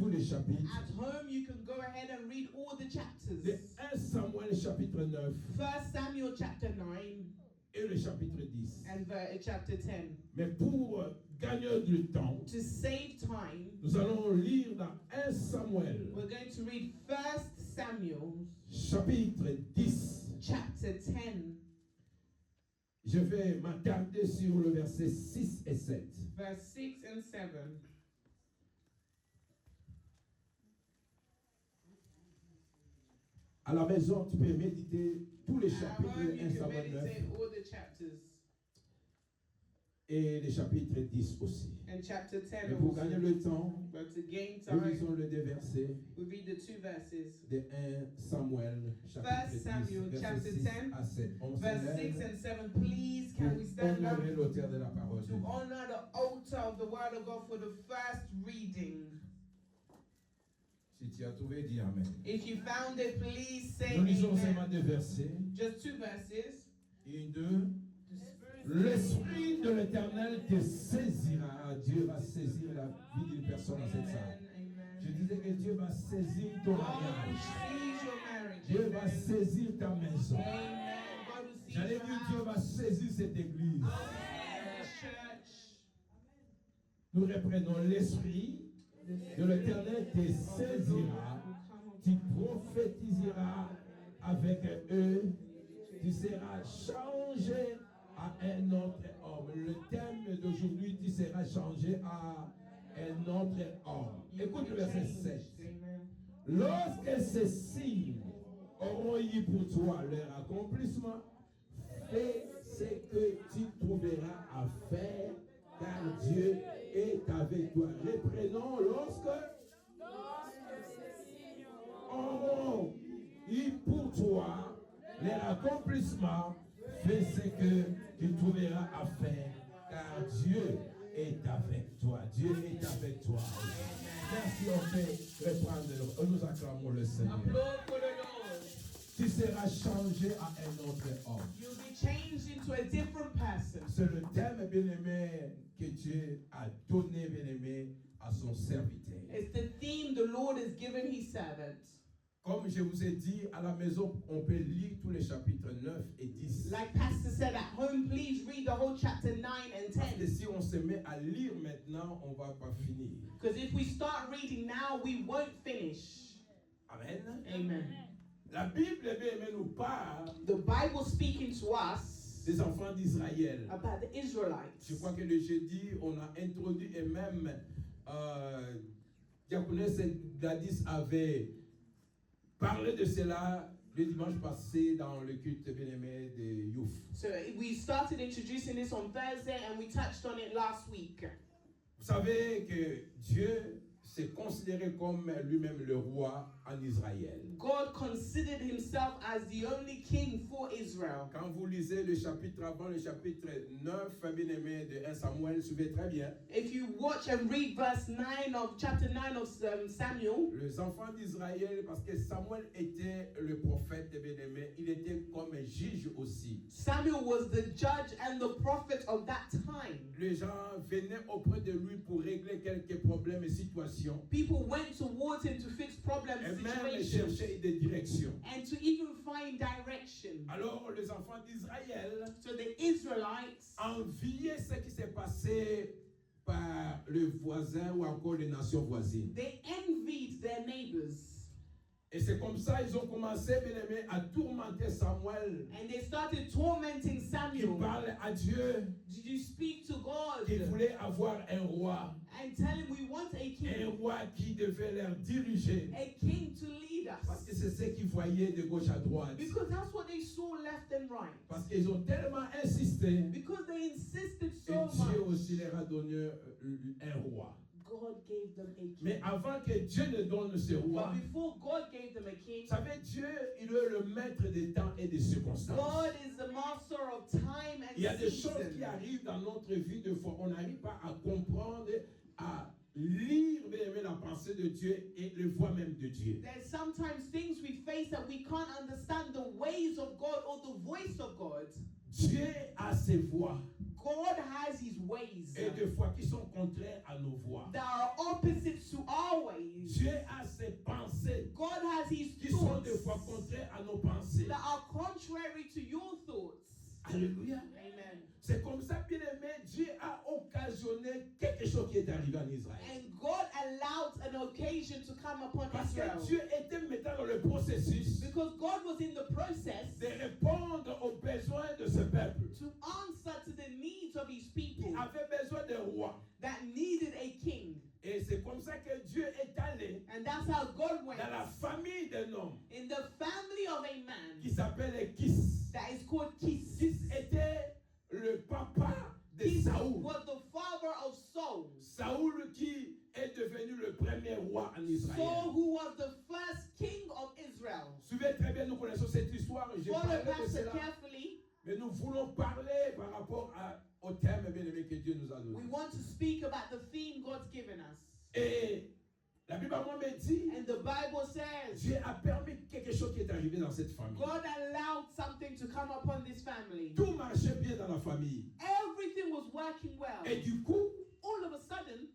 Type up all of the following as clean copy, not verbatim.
tous les chapitres. At home, you can go ahead and read all the De chapters. 1 Samuel chapitre 9 1 Samuel chapter 9 et le chapitre 10. and chapter 10. Mais pour gagner du temps, To save time, nous allons lire dans 1 Samuel we're going to read 1 Samuel chapitre 10. chapter 10, Je vais m'attarder sur le verset 6 et 7. verse 6 and 7. À la maison, tu peux méditer tous les At chapitres home, de you 1 can Samuel 9 meditate all the chapters. et les chapitres 10 aussi. And chapter 10 Et pour gagner also. le temps, But to gain nous time, lisons le deux versets we read the 2 verses. de 1 Samuel chapitre 10, Samuel, verset chapter 6 10, à 7. On se Verse 6 lève and 7. Please, can we pour stand up honorer l'auteur de la parole de to Dieu. honor the altar of the word of God for the first reading? Si tu as trouvé, dis Amen. If you found it, please say Nous lisons seulement amen. deux versets. Just 2 verses. Et deux. The Spirit L'Esprit de l'Éternel te saisira. Dieu va saisir la vie d'une personne dans cette salle. Amen, Je amen. disais que Dieu va saisir ton God mariage. sees your marriage. Dieu va Amen. saisir ta maison. Amen. God will see J'allais your dire, Dieu va house. saisir cette église. Amen. Church. Nous reprenons l'Esprit de l'Éternel te saisira. Tu prophétiseras avec eux. Tu seras changé à un autre homme. Le thème d'aujourd'hui, tu seras changé à un autre homme. Écoute le verset 7. Amen. Lorsque ces signes auront eu pour toi leur accomplissement, fais ce que tu trouveras à faire, car Dieu est avec toi. Reprenons auront eu pour toi leur accomplissement, fais ce que tu trouveras à faire, car Dieu est avec toi. Dieu est avec toi. Merci, on fait reprendre. Nous acclamons le Seigneur. Applaud for the Lord. Tu seras changé à un autre homme. You'll be changed into a different person. C'est le thème, bien-aimé, que Dieu a donné, bien-aimé, à son serviteur. It's the theme the Lord has given his servants. Comme je vous ai dit, à la maison, on peut lire tous les chapitres 9 et 10. Like Pastor said, at home, please read the whole chapter 9 and Parce que 10. si on se met à lire maintenant, on ne va pas finir. Because if we start reading now, we won't finish. Amen. Amen. La Bible, bien-aimé, nous parle The Bible speaking to us des enfants d'Israël. about the Israelites. Je crois que le jeudi, on a introduit et même Diaconesse Gladys avait parlé de cela le dimanche passé dans le culte bien-aimé de Youth. So we started introducing this on Thursday and we touched on it last week. Vous savez que Dieu s'est considéré comme lui-même le roi en Israël. God considered himself as the only king for Israel. Quand vous lisez le chapitre avant le chapitre 9, bien-aimé de 1 Samuel, suivez très bien. If you watch and read verse 9 of chapter 9 of Samuel, Les enfants d'Israël, parce que Samuel était le prophète bien-aimé, il était comme un juge aussi. Samuel was the judge and the prophet of that time. Les gens venaient auprès de lui pour régler quelques problèmes et situations. People went towards him to fix problems, Et même situations, chercher des directions. and to even find direction. Alors les enfants d'Israël So the Israelites enviaient ce qui s'est passé par le voisin ou encore les nations voisines. they envied their neighbors. Et c'est comme ça ils ont commencé, bien-aimé, à tourmenter Samuel. And they started tormenting Qui Samuel. parle à Dieu, Did you speak to God? qui voulait avoir un roi. And tell him we want a Un king. roi qui devait leur diriger. A king to lead Parce que us. c'est ce qu'ils voyaient de gauche à droite. Because that's what they saw left and right. Parce qu'ils ont tellement insisté. Because they insisted Et so Dieu much. aussi leur a donné un roi. God gave them a king. Mais avant que Dieu ne donne ce roi, But before God gave them a king, vous savez, Dieu, il est le maître des temps et des circonstances. God is the master of time and Il y a des choses qui season. arrivent dans notre vie, de fois, on n'arrive pas à comprendre, à lire bien-aimé, la pensée de Dieu et le voix même de Dieu. There's sometimes things we face that we can't understand the ways of God or the voice of God. Dieu a ses voix. God has his ways et des fois qui sont contraires à nos voies. that are opposites to our ways. Dieu a ses pensées God has his qui sont des thoughts fois contraires à nos pensées. that are contrary to your thoughts. Alléluia. Amen. C'est comme ça, bien aimé, Dieu a occasionné quelque chose qui est arrivé en Israël. And God allowed an occasion to come upon Parce Israel. que Dieu était maintenant dans le processus Because God was in the process de répondre aux besoins de ce peuple. to answer to the needs of his Il people avait besoin d'un roi. that needed a king. Et c'est comme ça que Dieu est allé And that's how God went dans la famille d'un homme in the family of a man qui s'appelle Kis. that is called Kis. Kis était le papa de Kis Saoul. was the father of Saul. Saoul qui est devenu le premier roi en Saul, Israël. who was the first king of Israel. Suivez très bien, nous connaissons cette histoire. J'ai Follow parlé de Pastor cela. carefully. Mais nous voulons parler par rapport au thème bien aimé que Dieu nous a donné. We want to speak about the theme God's given us. Et la Bible à moi me dit, And the Bible says Dieu a permis quelque chose qui est arrivé dans cette famille. God allowed something to come upon this family. Tout marchait bien dans la famille. Everything was working well. Et du coup, All of a sudden,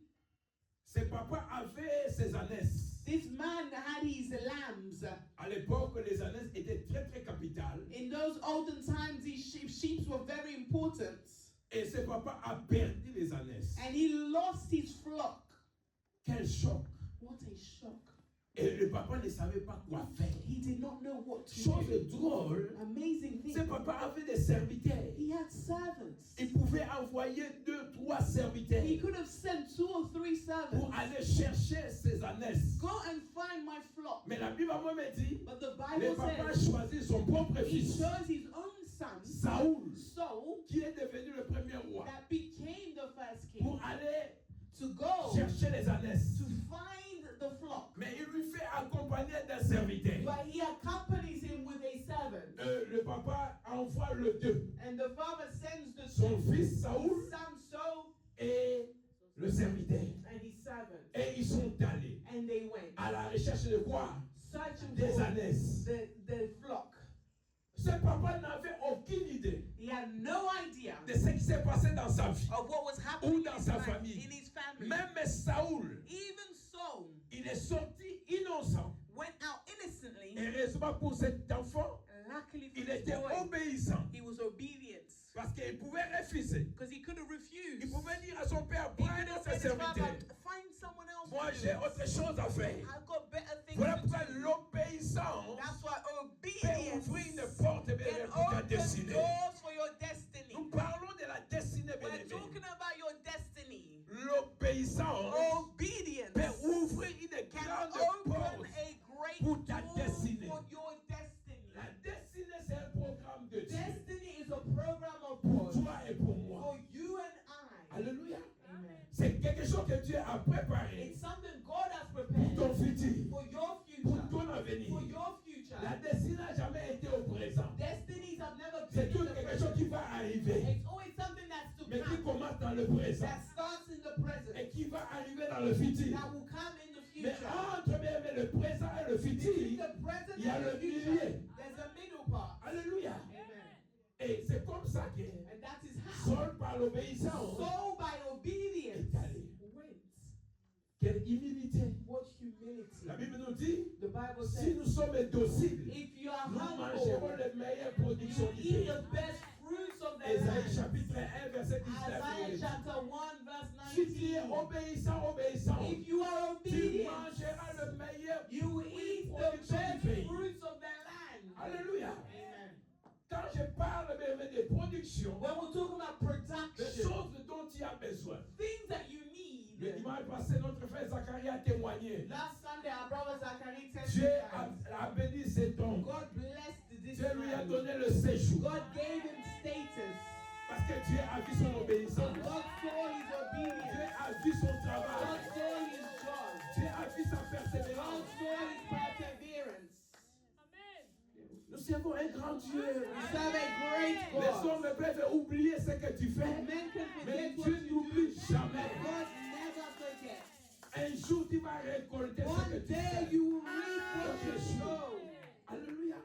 ses papas avaient ses ânesses. this man had his lambs. À l'époque, les ânesses étaient très très capitales. In those olden times, these sheep were very important. Et ses papas a perdu les ânesses. And he lost his flock. Quel choc. What a shock. Et le papa ne savait pas quoi faire. He did not know what to Chose do. drôle, Amazing ses thing. papas avaient des serviteurs. He had servants. Il pouvait envoyer 2, 3 serviteurs He could have sent 2 or 3 servants. pour aller chercher ses ânesses. Go and find my flock. Mais la Bible à moi me dit, But the le Bible papa says choisit son propre he fils, chose his own son, Saoul, Saul, qui est devenu le premier roi, that became the first king, pour aller to go chercher les ânesses. to find the flock. Mais il lui fait accompagner d'un serviteur. But he accompanies him with a servant. Le papa envoie le deux, And the father sends the son two, fils Saoul his son Saul et le serviteur. and his servant. Et ils sont allés And they went, à la recherche de quoi? searching Des for ânesses. the flock. Ce papa n'avait aucune idée He had no idea de ce qui s'est passé dans sa vie of what was happening ou dans sa in famille. his family. Même Saoul, Even Saul il est sorti innocent. went out innocently. Heureusement pour cet enfant, Luckily for il this était boy, obéissant he was obedient. parce qu'il pouvait refuser. Because he could have refused. Il pouvait dire à son père, He could prends have ses said to his father, serviteurs. find someone else Moi, to j'ai do autre this. chose à faire. I've got better things Voilà to pourquoi do. l'obéissance That's why peut obedience ouvrir une porte bien can pour ta open destinée. doors for your destiny. Nous parlons de la destinée, bien We're aimé. talking about your destiny. L'obéissance Obedience peut ouvrir une can grande open porte. a great pour ta door destinée. for your destiny. La destinée, c'est un programme de Dieu Destiny is a program of pour God toi et pour moi. for you and I. Alléluia. Amen. C'est quelque chose que Dieu a préparé It's something God has pour prepared ton futur, for your pour future. ton avenir. For your future. La destinée n'a jamais été au présent. Destinies have never C'est been in tout the quelque chose present. qui va arriver, It's always something that's to mais qui come. commence dans le présent That starts in the present. et qui va arriver dans le futur. That will come in the Mais future. entre bien aimé, le présent et le Between futur, the present il y a and le the future, milieu. there's a middle part. Alléluia. Amen. Et c'est comme ça que And that is how Saul, par l'obéissance, Saul by obedience est allé. went. Quelle humilité. What humility. La Bible nous dit, The Bible si says, nous sommes dociles, if you are nous mangerons humble, les meilleures you productions du eat pays. the best fruits of the Ésaïe land. chapitre 1, verset 19. Isaiah chapter 1 verse Si tu es 19. obéissant, If you are tu obedient, mangeras le meilleur you will eat the best fruits of the land. Alléluia. Amen. Quand je parle bien aimé, de production, When we're talking about des production, choses dont tu as besoin. things that you Le need. dimanche passé, notre frère Zacharie a témoigné. Last Sunday, our brother Zachary Dieu testified. a béni cet homme. God blessed this Dieu lui a man. donné le séjour. God gave him status. Parce que Dieu a vu son So obéissance. God saw his Dieu obedience. a vu son God travail. saw his joy. Dieu a vu sa God persévérance. saw his perseverance. Nous servons un grand Dieu. We serve a great Les God. hommes peuvent oublier ce que tu fais, Men can mais forget what Dieu you do, n'oublie but jamais. God never forgets. Un jour, tu vas récolter ce que One tu day fais. you will reap what you sow. Alléluia.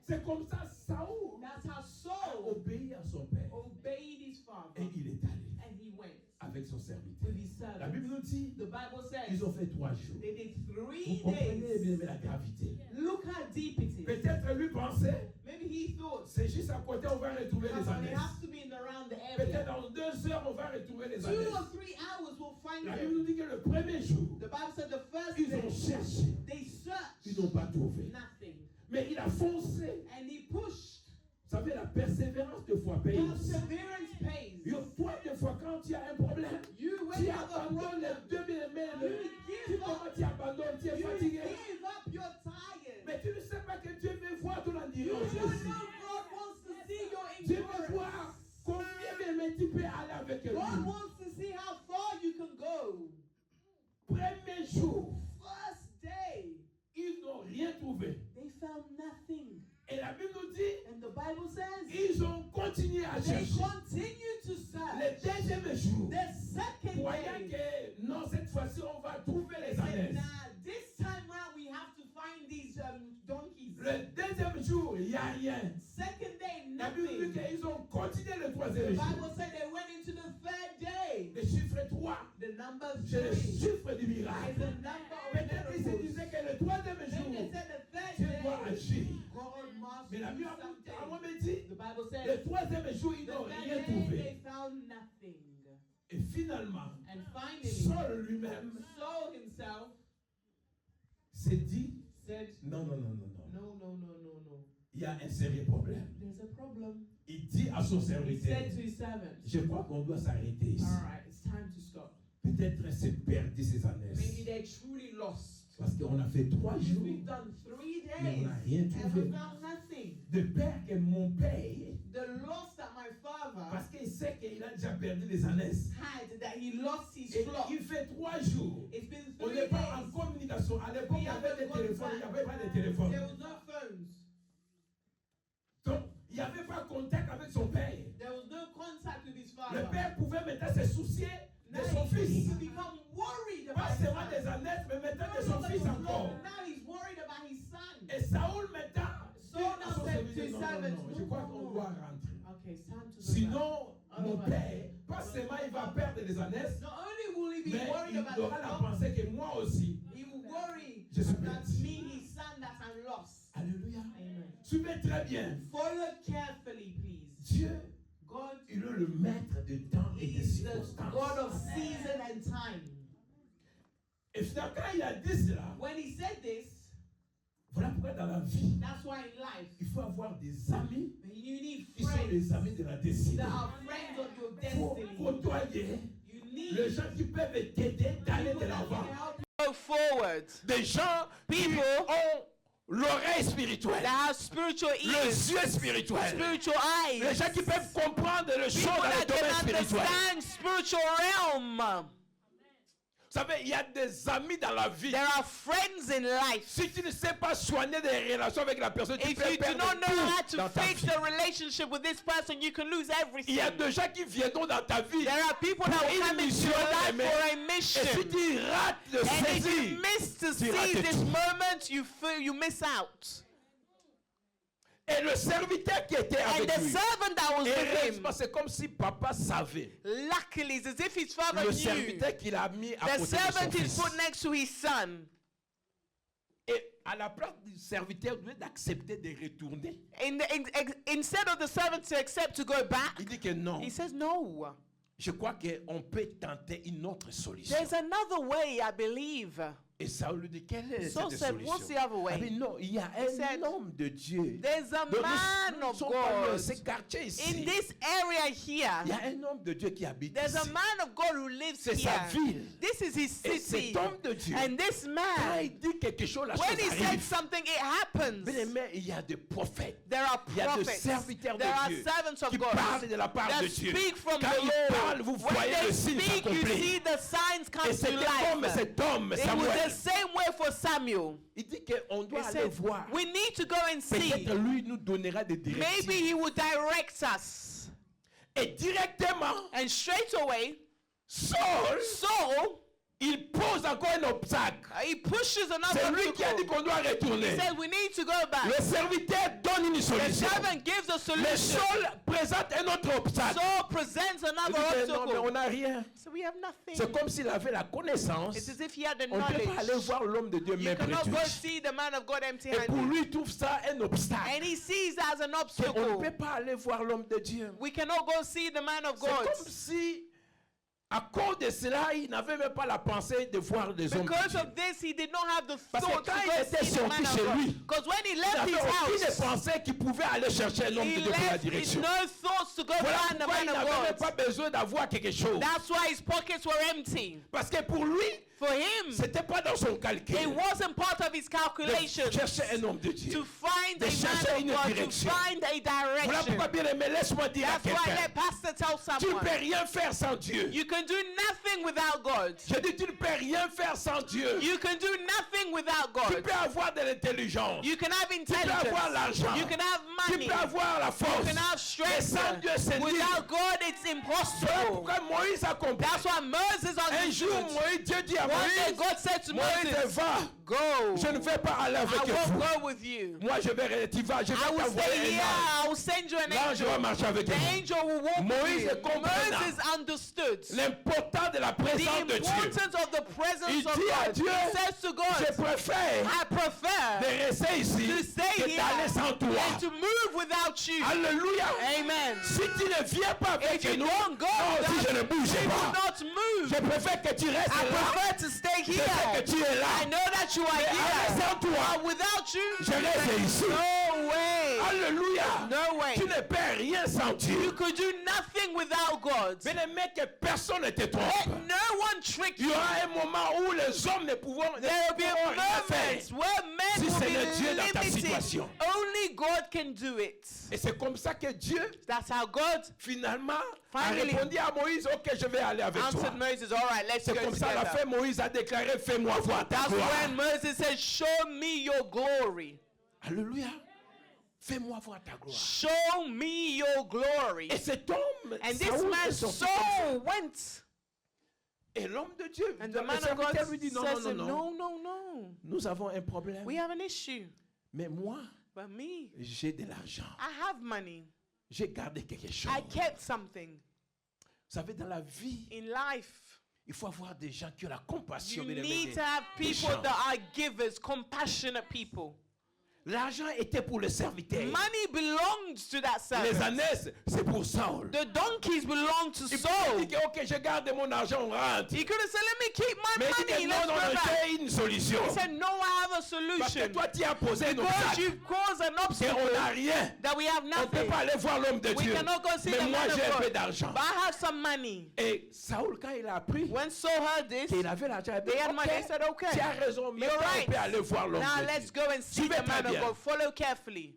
C'est comme ça, Saoul That's how a Saul obéi à son père. obeyed his father. Et avec son serviteur. with his La servants. Bible nous dit, The Bible says ils ont fait 3 jours. they did Vous 3 comprenez bien days. mais la gravité. Look how deep it is. Peut-être lui pensait, Maybe he thought, c'est juste à côté, on va retrouver les it ânesses. has to be in around the Peut-être area. dans 2 heures, on va retrouver les 2 ânesses. or 3 hours we'll find La Bible nous them. dit que le premier jour, The Bible said the first ils ont day cherché, they searched ils n'ont pas trouvé. nothing. Mais il a foncé. And he pushed. Vous savez, la persévérance de foi paye aussi. Perseverance pays. Toi, des fois, quand tu as un problème, You when tu you have a abandonnes les problem, deux bien-aimés. you Tu give comment up. tu abandonnes, tu es You fatigué. give up, you're tired. Mais tu ne sais pas que Dieu veut voir ton You endurance don't aussi. know God wants to see your Dieu veut endurance. voir combien bien tu peux aller avec lui. God wants to see how far you can go. Premier jour, First day, ils n'ont rien trouvé. they found nothing. Et la Bible nous dit, And the Bible says ils ont continué à they chercher. continue to Le search. deuxième jour, The second voyant day, que non, cette fois-ci, on va trouver they les said, ânesses. nah, this time round we have to find these donkeys. Le deuxième jour, il n'y a rien. Second day, La Bible dit nothing. qu'ils ont continué le The troisième jour. Bible said they went into the third day. Le chiffre 3, The number c'est le 3 chiffre du is miracle. the number of Peut-être qu'ils se miracles. disaient que le troisième Then they jour, said the third Dieu doit day, agir. God must Mais la do Bible something. a me dit, The Bible le says troisième jour, ils the n'ont third rien day trouvé. they found nothing. Et finalement, And finally, Saul lui-même Saul himself s'est dit, said, non, non, non, non, non. no, no, no, no, no. Il y a un sérieux problème. There's a problem. Il dit à son He serviteur, said to his servants, je crois qu'on doit s'arrêter ici. all right, it's time to stop. Peut-être elle s'est perdue ces années. Maybe they're truly lost. Parce qu'on a fait 3 Because jours, we've done 3 mais on days n'a rien and we trouvé. found nothing. De peur que mon père, The loss that my father parce qu'il sait qu'il a déjà perdu les années. had, that he lost his Et flock. il fait 3 jours. It's been On 3 n'est pas en days. communication. À l'époque, il y avait des téléphones, il n'y avait pas de téléphones. There was no phones. Donc, il n'y avait pas contact avec son père. There was no contact with his Le father. père pouvait maintenant se soucier de Now son he fils. could become worried Pas about his seulement son. des années, mais maintenant Not de son only fils his encore. flock, now he's worried about his son. Et Saoul maintenant, Saul dit à now son said serviteur, to his non, non, servants, non, no, je crois no, qu'on no. doit rentrer. Okay, it's time to go back. Sinon, mon père, pas seulement il va perdre des années, Not only will he be mais worried il about aura his la flock, pensée que moi aussi, he will worry je suis that perdu. me, his son, that I'm lost. Alléluia. Amen. Suivez très bien. Follow carefully, please. Dieu, God il est le maître de temps et de is the circonstances. God of season and time. Et finalement, quand il a dit cela, When he said this, voilà pourquoi dans la vie, that's why in life, il faut avoir des amis you need qui sont friends les amis de la destinée. that are friends of your Il faut destiny. côtoyer You need les gens qui peuvent t'aider d'aller people de that l'avant. can help Go forward. Des gens qui People ont l'oreille spirituelle, that have spiritual ears, les yeux spirituels, spiritual les eyes, gens qui peuvent comprendre les choses people dans le that domaine can spirituel. understand spiritual realm. Vous savez, il y a des amis dans la vie. There are friends in life. Si tu ne sais pas soigner des relations avec la personne, tu If peux you do perdre not know how tout to dans ta fix vie. the relationship with this person, you can lose Il everything. y a des gens qui viendront dans ta vie. There are people that pour will une come into mission, your life mais- for a Et mission. si tu rates le And if saisir, you miss to tu rates see this tout. moment, you feel you miss out. Et le serviteur qui était And avec the lui, servant that was with heureusement, him, c'est comme si papa savait. luckily, it's as if his father Le knew. serviteur qu'il a mis à The côté de son servant is fils. put next to his son. Et à la place du serviteur d'accepter de retourner, Instead of the servant to accept to go back, il dit que non. he says no. Je crois qu'on peut tenter une autre solution. There's another way, I believe. Et Saul lui dit, quelle est Saul cette said, solution? what's the other way? Ah, mais non, il y a said, un homme de Dieu. There's a Donc, man nous of sommes pas loin, God. c'est quartier ici. In this area Il y here, a un homme de Dieu qui habite there's a ici. man of God who lives C'est sa here. ville. This is his Et city. cet homme de Dieu, And this quand man, il dit quelque chose, la when he chose said arrive. something, it happens. Bien aimé, il y a des prophètes. There are Il y a des prophets. serviteurs There are de Dieu servants of qui God parlent de la part that de Dieu. speak from Quand the ils parlent, Lord. vous When voyez le they signe speak, you s'accomplir. see the signs come Et to c'était comme life. cet homme, It was Samuel. the same way for Samuel. Il dit qu'on He doit aller said, voir. we need to go and see. Peut-être lui nous donnera des Maybe directives. he will direct us. Et directement, And straight away, Saul, Saul, il pose encore un obstacle. He pushes another C'est lui qui a dit obstacle. qu'on doit retourner. He said we need to go back. Le serviteur donne une The solution. servant gives a Mais solution. Saul présente un autre obstacle. Saul presents Il another dit, non, mais on obstacle. n'a rien. So we have nothing. C'est comme s'il avait la connaissance. It's as if he had the On ne peut pas aller knowledge. voir l'homme de Dieu You main cannot go réduite. see the man of God Et pour empty-handed. lui, il trouve ça un obstacle. And he sees that as an Et on ne obstacle. peut pas aller voir l'homme de Dieu. We cannot go see the man of C'est God. comme si, à cause de cela, il n'avait même pas la pensée de voir des hommes de Because Dieu. of this, he did not have the Parce que thought to quand go il était see the man sorti of chez God. lui, Because when he Il left n'avait his aucune house, pensée qu'il pouvait aller chercher un homme de he Dieu pour la left with direction. no thoughts to go Voilà find the pourquoi il man of n'avait même God. pas besoin d'avoir quelque chose. That's why his pockets were empty. Parce que pour lui, For him, c'était pas dans son calcul it wasn't part of his de calculations chercher un homme de Dieu. to find de a chercher man une of God, to direction. find a Voilà direction. pourquoi, bien aimé, laisse-moi dire à That's why quelqu'un, let pastor tell tu ne peux someone, rien faire sans Dieu. you can do nothing without God. Je dis, tu ne peux rien faire sans Dieu. You can do nothing without Tu God. peux avoir de l'intelligence. You can have Tu peux avoir intelligence. l'argent. You can have Tu money. peux avoir la You force. can have Mais strength. sans Dieu, c'est nul. Without God, it's Voilà impossible. pourquoi Moïse a compris. That's why Moses Un jour, understood. Moïse, Dieu dit à One day Moïse, God said to Moïse, Moses, va. go. Je ne vais pas aller avec I vous. won't go with you. Moi, je vais, tu vas, je vais I will stay t'envoyer here. un ange. I will send you an L'ange va angel. marcher avec The vous. angel will walk Moïse with you. comprend. Moses understood L'important de la the présence de Dieu. importance of the presence Il of dit à God. Dieu, He says to Je God, préfère I prefer de rester ici to stay que here d'aller sans toi. and to move without you. Alléluia. Amen. Si tu ne viens pas avec If you nous, don't go, moi aussi that je ne bouge we will pas. not move. Je préfère que tu restes I là. prefer to stay Je sais que here. tu es là. I know that you are Mais aller here. sans toi, But without you, je reste ici. no way. Alléluia. No way. Tu ne peux rien sans You Dieu. could do nothing without God. Mais le mec, que personne ne te Let trompe. no one trick Il y you. aura un moment où les hommes ne pourront There will be rien faire. moments where men Si will c'est be le Dieu dans ta limited. situation. Only God can do it. Et c'est comme ça que Dieu, That's how God finalement, a Finally, répondu à Moïse, ok, je vais aller avec toi. answered Moses, all right, let's C'est go comme ça, à la together. fin, Moïse a déclaré, fais-moi voir ta That's gloire. when Moses said, show me your glory. Alléluia. Fais-moi voir ta gloire. Show me your glory. Et cet homme, And this Saoul, est man's sorti comme ça. soul went. Et l'homme de Dieu, And le the man of God serviteur lui dit, non, says, non, non, non. no, no. Nous avons un problème. We have an issue. Mais moi, But me, j'ai de l'argent. I have money. J'ai gardé quelque chose. I kept something. Vous savez, dans la vie, In life, il faut avoir des gens qui ont la compassion. you bien need aimés, to have des people gens. that are givers, compassionate people. L'argent était pour le serviteur. Money belonged to that Les servant. ânesses, c'est pour Saul. The donkeys belonged to Il Saul. peut dire que, ok, je garde mon argent, on rentre. He could have said, let me keep my Mais il dit money. que Let's non, go non, non, back. j'ai une solution. He said, no, I have a Parce que solution. toi, tu as posé un Because obstacle. you've caused an Et on obstacle n'a rien. that we have On ne peut nothing. pas aller voir l'homme de We Dieu. cannot go see Mais the moi, man of j'ai un peu God. d'argent. But I have some money. Et Saoul, quand il a appris When Saul heard this, qu'il avait l'argent, il a dit, they had money. They ok, said, okay, tu as raison, mais you're on right. peut aller voir l'homme Now de let's Dieu. go and see Suivez the man très of bien. God. Follow carefully.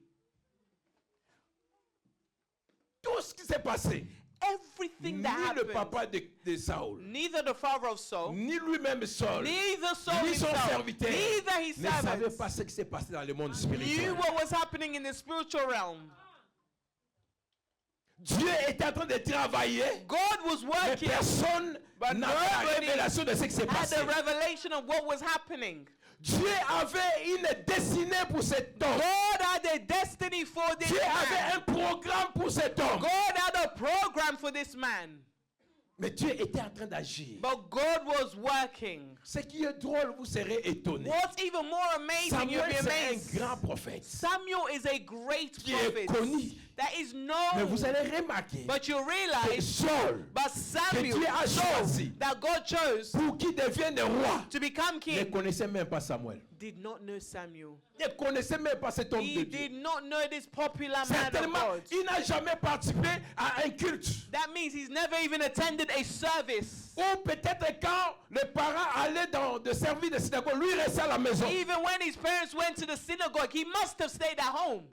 Tout ce qui s'est passé, Everything ni that le happened, papa de Saoul, neither the father of Saul, ni lui-même Saul, neither Saul ni son himself, serviteur, neither his ne savait servants pas ce qui s'est passé dans le monde knew spirituel. what was happening in the spiritual realm. Dieu était en train de travailler, God was mais working, personne but n'avait la nobody révélation de ce qui s'est had passé. the revelation of what was happening. Dieu avait une destinée pour cet homme. God had a destiny for this Dieu avait man. un programme pour cet homme. God had a program for this man. Mais Dieu était en train d'agir. But God was working. Ce qui est drôle, vous serez étonnés. What's even more amazing, you'll Samuel, be c'est amazed. un grand prophète. Samuel is a great Qui est prophet connu. that is Mais vous known. allez remarquer But you que realize, Saul, but que Samuel, Dieu a choisi that God chose pour qu'il devienne roi, to become ne king, connaissait même pas Samuel. did not know Samuel. Ne connaissait même pas cet homme de He Dieu. did not know this popular man of Certainement, God. il n'a jamais participé à un culte. That means he's never even attended a service. Ou peut-être quand les parents allaient dans de servir de synagogue, lui restait à la maison. Even when his parents went to the synagogue, he must have stayed at home.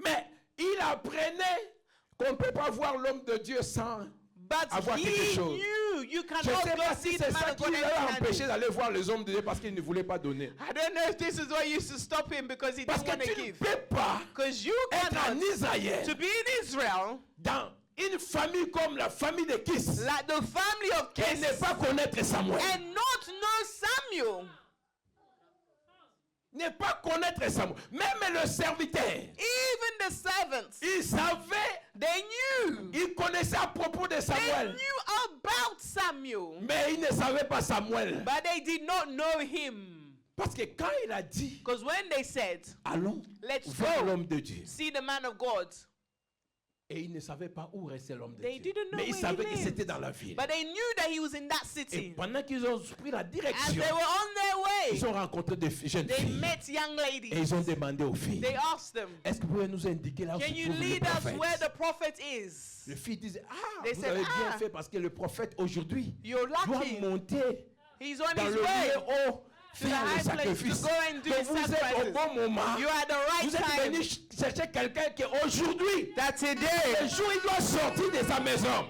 Mais il apprenait qu'on ne peut pas voir l'homme de Dieu sans But avoir quelque he chose. knew you Je ne cannot sais go pas si see c'est the man ça of qui God l'a empêché empty-handed. d'aller voir les hommes de Dieu parce qu'il ne voulait pas donner. I don't know if this is what used to stop him because he Parce didn't que want to tu ne give. peux pas Because you être en cannot, Israël to be in Israel, dans une famille comme la famille de Kis like the family of et Kish, ne pas connaître Samuel. and not Samuel. Ne pas connaître Samuel. Même le serviteur. Even the servants, Il savait, they knew. il connaissait à propos de They Samuel. knew about Samuel, Mais il ne savait pas Samuel. but they did not know him. Parce que quand il a dit, Because when they said, allons let's voir go l'homme de Dieu. see the man of God, Et il ne savait pas où restait l'homme de they Dieu. didn't know Mais il where savait he que c'était lived. dans la ville. But they knew that he was in that Et city. pendant qu'ils ont pris la As direction, they were on their ils way, ont rencontré des jeunes they filles. met young Et ils ladies. ont demandé aux filles, They asked them, est-ce que vous pouvez nous indiquer là où can se you trouve le lead us where prophète? the prophet is? Les filles disaient, ah, They vous said, avez bien ah. fait parce que le prophète aujourd'hui You're doit lucky. monter He's on dans his le way lieu haut, to the faire le high place sacrifice. to go and do Donc his vous êtes au sacrifices. bon moment. You're at the right Vous êtes time. venu chercher quelqu'un qui aujourd'hui, That today, le jour il doit sortir de sa maison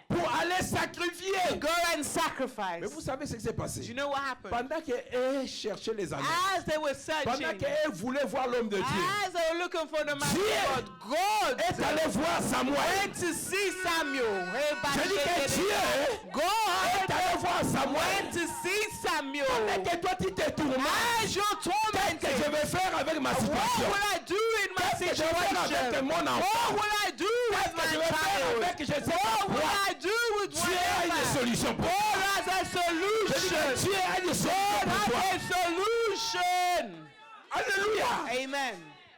pour aller sacrifier. go and Mais sacrifice. vous savez ce qui s'est Do you passé? know what happened? Pendant qu'elle cherchait les anneaux, As they were pendant searching, qu'elle voulait voir l'homme de Dieu, as they were looking for the man Dieu of God, est allé voir Samuel. went to see Samuel. Hey, Je dis que Dieu est God allé voir Samuel. went to see Samuel. Et que toi tu te tourmentes. As you're Qu'est-ce que je tormented, vais faire avec ma what situation? will I do in my Qu'est-ce que je vais faire avec situation? mon What enfant? will I do Qu'est-ce with que je my vais faire child? avec je sais pas What will quoi? I do with Dieu a une whatever? solution pour God toi. has a Je dis que solution. Dieu a une solution God pour toi. has a solution. Alléluia. Amen.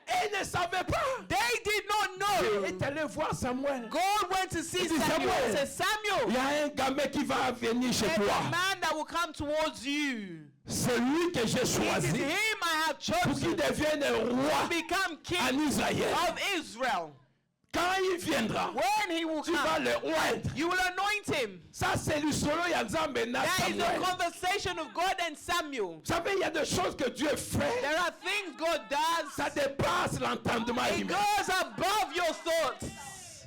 Et il ne savait pas. They did not Dieu know. est allé voir Samuel. God went to see Il dit, Samuel and Samuel, said, il Samuel, y a un gamin qui va venir chez there's a toi. man that will come towards you. C'est lui que j'ai It is choisi him I have pour qu'il chosen devienne roi to become king en Israël. of Israel. Quand il viendra, When he will tu vas come, le oindre. you will anoint him. Ça, c'est le solo Yanzambe na That is the Samuel. conversation of God and Samuel. Vous savez, il y a des choses que Dieu fait. There are things God does. Ça dépasse l'entendement It humain. goes above your thoughts.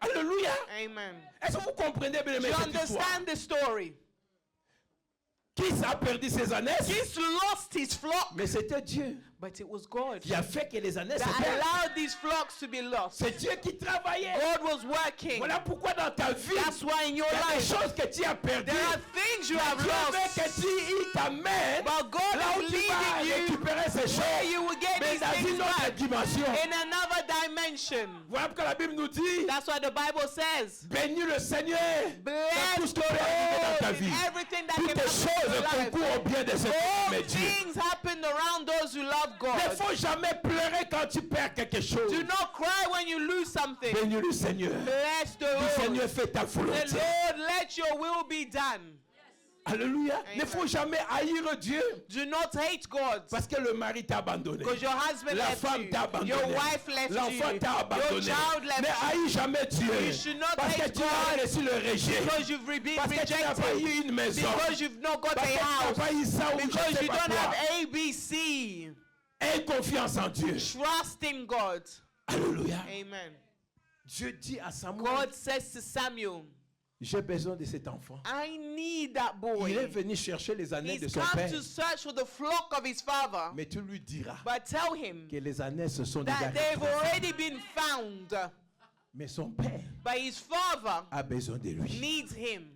Alléluia. Amen. Est-ce que vous comprenez bien Do you cette histoire? understand the story? Qui a perdu ses ânesses? He's lost his flock, Mais c'était Dieu but it was God qui a fait que les ânesses se that perdent. allowed these flocks to be lost. C'est Dieu qui travaillait. God was working. Voilà pourquoi dans ta vie, That's why in your il y a des life, choses que tu as perdues. there are things you have Dieu veut lost. que il t'amène But God là où is tu vas leading you récupérer ces where choses. you will get Mais these dans things une autre back dimension. in another dimension. Voilà pourquoi la Bible nous dit, That's what the Bible says. bénis le Seigneur dans tout Bless ce the qui peut arriver dans ta Lord vie. in everything that Toutes can les happen in choses your life. concourent au bien de ceux qui All aiment Dieu. things happen around those who love Il ne God. faut jamais pleurer quand tu perds quelque chose. Do not cry when you lose something. Bénis le Seigneur. Bless the Le Lord. Seigneur fait ta The volonté. Lord, let your will be done. Alléluia. Il ne Amen. faut jamais haïr Dieu Do not hate God parce que le mari t'a abandonné. because your husband La left femme you. t'a abandonné. Your wife left you. L'enfant t'a Your abandonné. child Mais left you. haïs jamais Dieu. You should not Parce que hate tu as God reçu le rejet. because you've been Parce que tu n'as pas rejected. eu une maison. Because you've not got Parce a que tu n'as house. pas eu ça ou je Because sais you pas don't quoi. have ABC. Aie confiance en Dieu. Trust in God. Alléluia. Amen. Dieu dit à Samuel, God says to Samuel, j'ai besoin de cet enfant. I need that Il est boy. venu chercher les années de He's son come père. to search for the flock of his father. Mais tu lui diras But tell him que les années se sont déjà that they've retrouvées. already been found. Mais son père But his father a besoin de lui. needs him.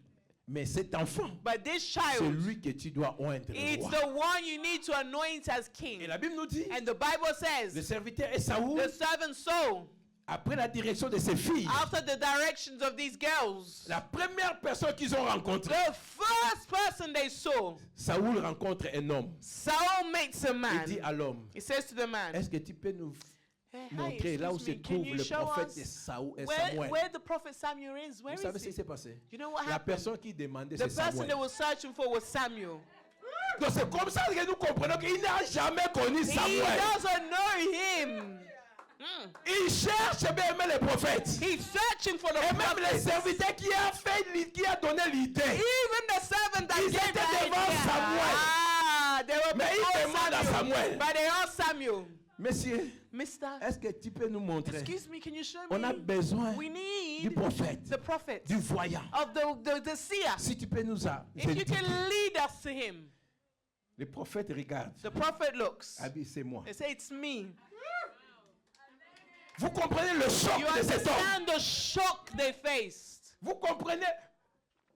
Mais cet enfant, But this c'est child, lui que tu dois oindre. it's Roi. the one you need to anoint as Et king. la Bible nous dit, And the Bible le says, serviteur Esaü, the servant Saul, après la direction de ses filles, after the directions of these girls, la première personne qu'ils ont rencontrée, the first person they saw, Saoul rencontre un homme. Saul meets a Il dit man. à l'homme, He says to the man, est-ce que tu peux nous "Hey, hi, montrer là où se excuse me, can trouve you le show prophète de us Samuel? where the prophet Samuel is? Where Vous savez is ce qui he? s'est passé? You know what La happened? personne qui demandait, The c'est person they Samuel. were searching for was Samuel. Donc c'est comme ça que nous comprenons qu'il n'a jamais connu He Samuel. doesn't know him. Il cherche bien aimé les prophètes. He's searching for the Et même les prophet. serviteurs qui a donné l'idée. Even the servant that Ils gave étaient the devant idea. Samuel. Ah, they were Mais il before demande à Samuel. Samuel. But they asked Samuel, Monsieur, Mister, est-ce que tu peux nous montrer? excuse me, can you show On a me? besoin We du need prophète, the prophet du voyant. of the seer. Si tu peux nous If you indiquer. can lead us to him. Le prophète regarde. The prophet looks. Ah oui, c'est moi. They say, it's me. Vous comprenez le choc You de cet homme? understand the shock they faced. Vous comprenez?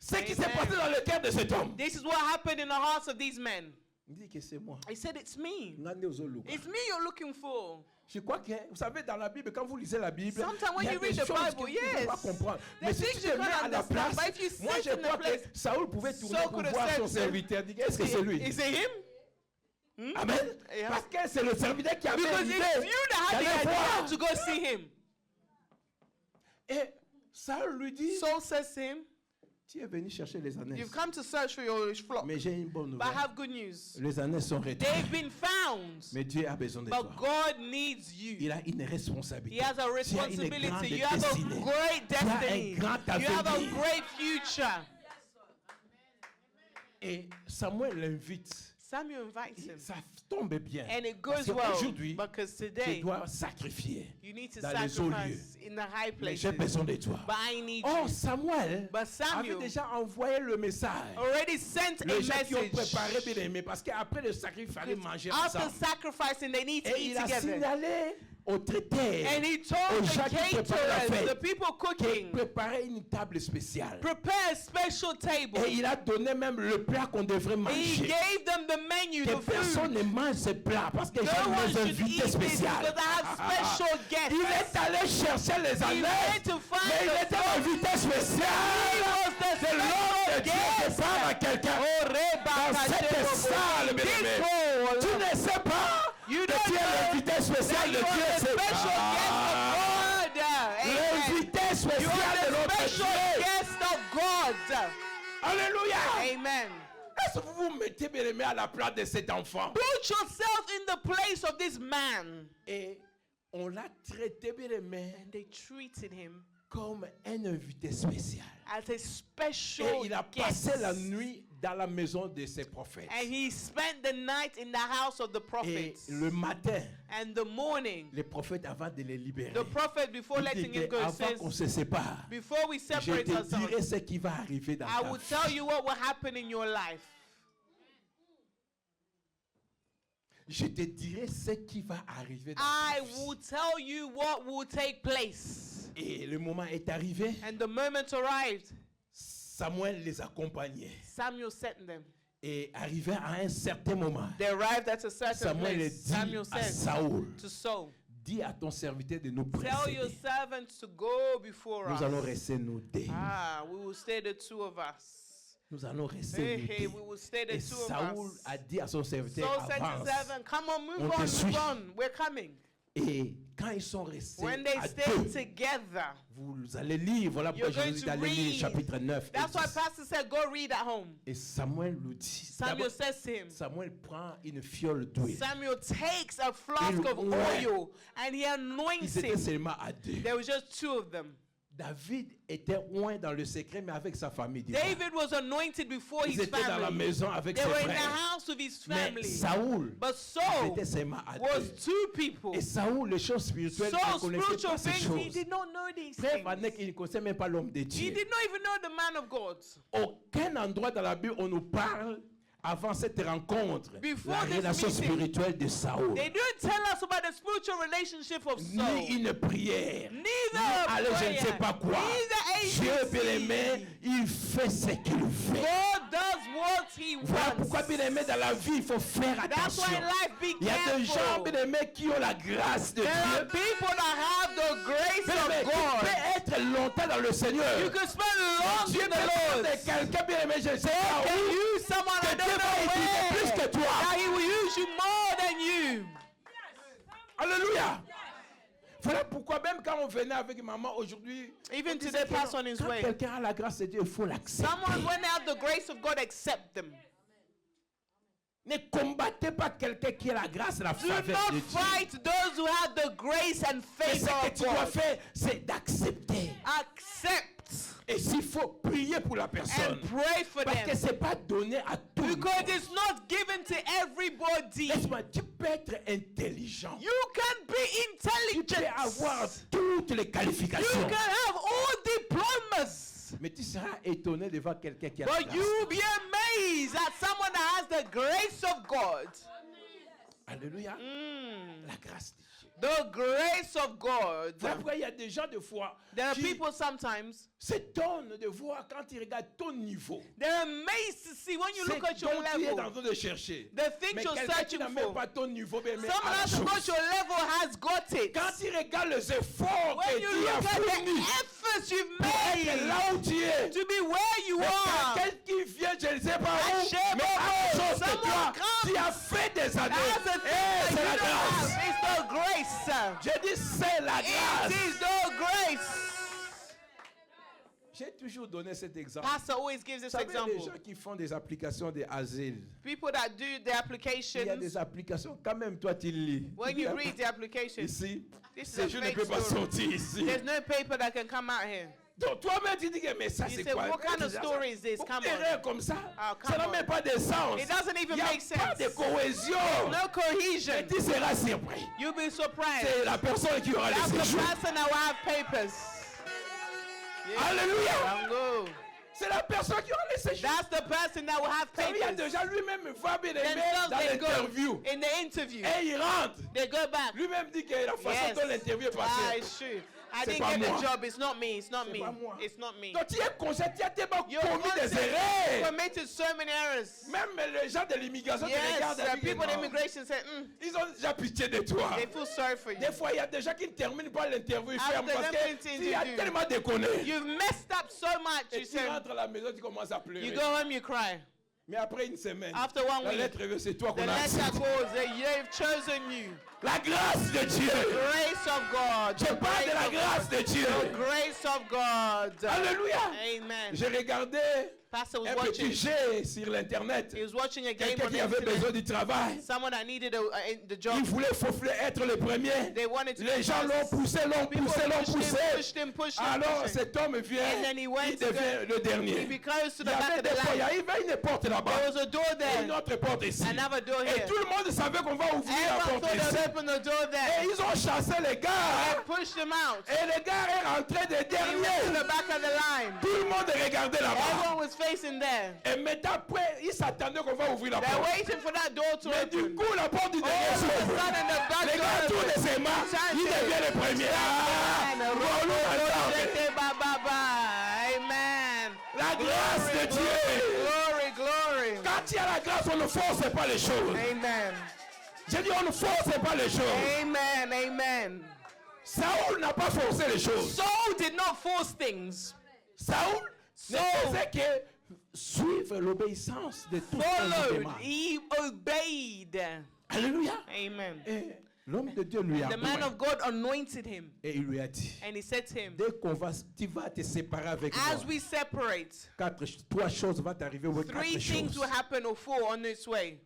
Ce qui s'est Amen. passé dans le cœur de cet homme. This is what happened in the hearts of these men. Il dit que c'est moi. He said, it's me. Ngande ozoluka. It's me you're looking for. Je crois que, vous savez, dans la Bible, quand vous lisez la Bible, Sometimes when il y a you des read the choses Bible, que vous ne pouvez pas yes. comprendre. There's Mais si things tu you te mets can't à la understand, place, but if you moi sit je in the crois place, que Saoul pouvait tourner Saul pour could have voir said son to him, serviteur. Dit, est-ce que c'est lui? Is it him? Amen. Yeah. Parce que c'est le serviteur qui avait Because l'idée it's you that had the d'aller voir. idea to go see him. Et Saul lui dit, Saul says to him, tu es venu chercher les ânesses. you've come to search for your flock, Mais j'ai une bonne but I nouvelle. have good news. Les ânesses sont retrouvées. They've been found, Mais Dieu a besoin de but toi. God needs you. Il a une He responsabilité. has a Tu as une responsibility. grande You have a destinée. great Tu as un destiny. grand You have a avenir. great future. Et Samuel l'invite. Samuel invites him. Ça tombe bien. And it Parce goes well qu'aujourd'hui, because tu today dois sacrifier you need to dans les hauts lieux. sacrifice in the high Mais j'ai places. besoin de toi. But I need Oh, you. Samuel But avait Samuel déjà envoyé le message. already sent a Les gens qui ont message. préparé bien aimé, parce qu'après le sacrifice, il fallait manger After ensemble. sacrificing, they need to Et eat il a together. signalé au traiteur And he aux told gens the qui préparaient la caterers, fête, the people qu'il cooking, préparait une table spéciale. prepare a special table. Et il a donné même le plat qu'on devrait He manger. gave them the menu, Que the personne food. ne mange ce plat parce que No j'ai one mes should invités eat this spéciaux. because I have special guests. Il est allé chercher les He ânesses, went to find mais il the était invité spécial. the C'est l'homme de Dieu qui parle à quelqu'un. Dans cette salle, bien aimé. Tu ne sais pas You que don't tu es know l'invité spécial de You Dieu. are the C'est special guest of God. Amen. l'invité You spécial de are the notre special Dieu. guest of God. Alléluia. Amen. Est-ce que vous vous mettez bien aimé à la place de cet enfant? Put yourself in the place of this man. Et on l'a traité bien aimé And they treated him comme un invité spécial. as a special Et il a guest. passé la nuit dans la maison de ses prophètes. And he spent the night in the house of the Et prophets. le matin, And the morning, les prophètes avant de les libérer, the prophet, before il letting dit him go, avant qu'on says, se sépare, before we je separate te dirai ourselves, ce qui va arriver dans I ta will vie. tell you what will happen in your life. Je te dirai ce qui va arriver dans I ta vie. will tell you what will take place. Et le moment est arrivé, And the moment arrived, Samuel les accompagnait. Samuel sent them. Et arrivé à un certain moment, They arrived at a certain Samuel place. dit Samuel à said Saoul, to Saul, dis à ton serviteur de nous tell your précéder. servants to go before Nous allons us. rester nous deux. We will stay the two of us. Nous allons rester nous Hey, deux. we will stay the Et two of Saoul us. a dit à son serviteur, Saul said to avance. servant, come on, On te move suit. on, we're coming. Et quand ils sont restés When they à stayed deux, together, vous allez lire, voilà pourquoi You're going Jésus to d'aller lire read. chapitre 9. et that's why 10. Pastor said, go read at home. Et Samuel lui dit, Samuel d'abord, says to him, Samuel prend une fiole d'huile. Samuel takes a flask Il of oint. oil and he anoints Ils étaient him. seulement à deux. There was just two of them. David était loin dans le secret, mais avec sa famille. dis-moi. David was anointed before Ils his étaient dans la family. maison avec They ses were in the frères. house with his Mais family. Saoul, But il Saul était seulement à was deux. two people. Et Saoul, les choses spirituelles, il ne Saul, connaissait spiritual pas ces things, he choses. did not know these Frère things. Vanek, il ne connaissait même pas l'homme de He Dieu. did not even know the man of God. Aucun endroit dans la Bible on nous parle avant cette rencontre Before la this relation meeting, spirituelle de Saoul. They didn't tell us about the spiritual relationship of Ni Saul. une prière. Neither Ni allez, je ne prayer, sais pas quoi. neither Dieu agency. bien-aimé, il fait ce qu'il fait. God does what he Voilà wants. pourquoi bien-aimé dans la vie, il faut faire That's attention. why life be Il y a des gens careful. bien-aimés qui ont la grâce de There are Dieu. people that have the grace Bien-aimé, of tu God. peux être longtemps dans le Seigneur. You can spend long Dieu in peut the Lord. prendre quelqu'un bien-aimé, je ne sais pas Can où, use someone que I Dieu don't va know utiliser where. plus que toi. That he will use you more than you. Alléluia. Voilà pourquoi même quand on venait avec maman aujourd'hui, Even on disait today, que pass on his quand way. quelqu'un a la grâce de Dieu, il faut l'accepter. Someone, when they have the grace of God, accept them. Ne combattez pas quelqu'un qui a la grâce et la Do faveur not de Dieu. fight those who have the grace and Mais ce favor que of tu dois God. faire, c'est d'accepter. Accept Et s'il faut prier pour la personne, and pray for parce que them. ce n'est pas donné à tout le Because monde. it's not given to everybody. Laisse-moi, tu peux être intelligent. You can be Tu peux intelligent. avoir toutes les You qualifications. can have all diplomas. Mais tu seras étonné de voir quelqu'un qui a la But grâce. you will be amazed at someone that has the grace of God. Alléluia. Mm. La grâce de Dieu. The grace of God. Voilà pourquoi il y a des gens de foi There are qui people sometimes, s'étonnent de voir quand ils regardent ton niveau. they're amazed to see when you C'est look at your dont tu es en level, train de chercher. the things Mais you're quelqu'un qui searching n'a même for. pas ton niveau, mais Someone à la else who got chose. your level has got it. Quand tu regardes les efforts When que you tu as look at the fournis efforts you've pour être là made où tu es, to be where you mais are, quelqu'un qui vient, je ne sais pas où, shame mais à la chose que someone toi, comes. tu as fait des années. that's the thing that C'est you la don't grâce. have. It's the grace. J'ai dit c'est la It grâce. is the grace. J'ai toujours donné cet exemple. Pastor always gives Vous this savez, les example. gens qui font des applications d'asile, People that do the il y a applications, des applications, quand même, toi, tu lis. when you read the application, Ici, this is ces a jours ne fake peuvent pas story. sortir ici. There's no paper that can come out here. Donc toi-même, tu dis que mais ça You c'est say, quoi? what kind of story is this? Pourquoi Come des on. erreurs comme ça? Oh, come Ça n'a on. même pas de sens. It doesn't Il even n'y a make pas sense. de cohésion. No cohesion. Et tu seras surpris. You'll be surprised. C'est la personne qui aura That's les the séjours. person that will have papers. Alléluia. Tango. C'est la personne qui aura les séjours. That's the person that will have Ça veut dire, il y a papers. déjà lui-même va bien aimer Themselves, dans they go l'interview. in the interview. Et il rentre. They go back. Lui-même dit que la façon Yes. dont l'interview est Ah, passée. it's true. I C'est didn't pas get moi. the job. It's not me. It's not C'est me. pas moi. It's not me. Donc tu es conscient, tu as tellement You're commis des conscious. erreurs. Committed so many errors. Même les gens de l'immigration te Yes, regardent avec people in non. immigration say, Ils ont déjà pitié de toi. they feel sorry for you. Des fois, il y a des gens qui ne terminent pas l'interview, ils After ferment parce them que tu as interview, tellement déconné. You've messed up so much. Et You tu say, rentres à la maison, tu commences à pleurer. you go home, you cry. Mais après une semaine, After one la week, lettre revient, c'est toi The qu'on a letter accepté. goes, they've chosen you. La grâce de Dieu. Grace of God. Je The parle de la grâce de Dieu. grace of God. Alléluia. Amen. J'ai regardé Pastor was un petit watching. jeu sur l'internet. He was watching a game Quelqu'un on qui the avait besoin internet. du travail. Someone that needed the job. Il voulait faufiler, être le premier. They wanted to Les be gens first. l'ont poussé, l'ont People poussé, l'ont poussé. pushed him. Alors cet homme vient, And then he went il to devient le He dernier. goes to Il the y back avait of des the portes, il y line. avait une porte là-bas. There was a door Et there. une autre porte ici. Another door Et here. tout le monde savait qu'on va ouvrir la Everyone porte thought ici. they'd open the door Et there. ils ont chassé les gars. They pushed him out. Et le gars est rentré de He went to dernier. the back of the line. Tout le monde regardait là-bas. Everyone was facing there. Et maintenant, après, ils s'attendaient qu'on va ouvrir la They're porte. waiting for that door to Mais du open. coup, la porte du dernier All of a s'ouvre. sudden, the back Les gars door tournent opens. ses mains. Il devient le premier. Ah, bon, nous, Amen. la grâce de Dieu. Glory, glory. Quand il y a la grâce, on ne force pas les choses. Amen. J'ai dit, on ne force pas les choses. Amen. Amen. Saoul n'a pas forcé les choses. Saul did not force things. Saoul ne Saul faisait que suivre l'obéissance de tout ce qu'on lui Followed. demande. He obeyed. Alléluia. Amen. Et l'homme de Dieu lui a The man of God anointed him. Et il lui a dit, And he said to him, dès qu'on va, tu vas te séparer avec as moi. we separate, Trois choses vont t'arriver. Oui, three quatre things choses. will happen or four on its way.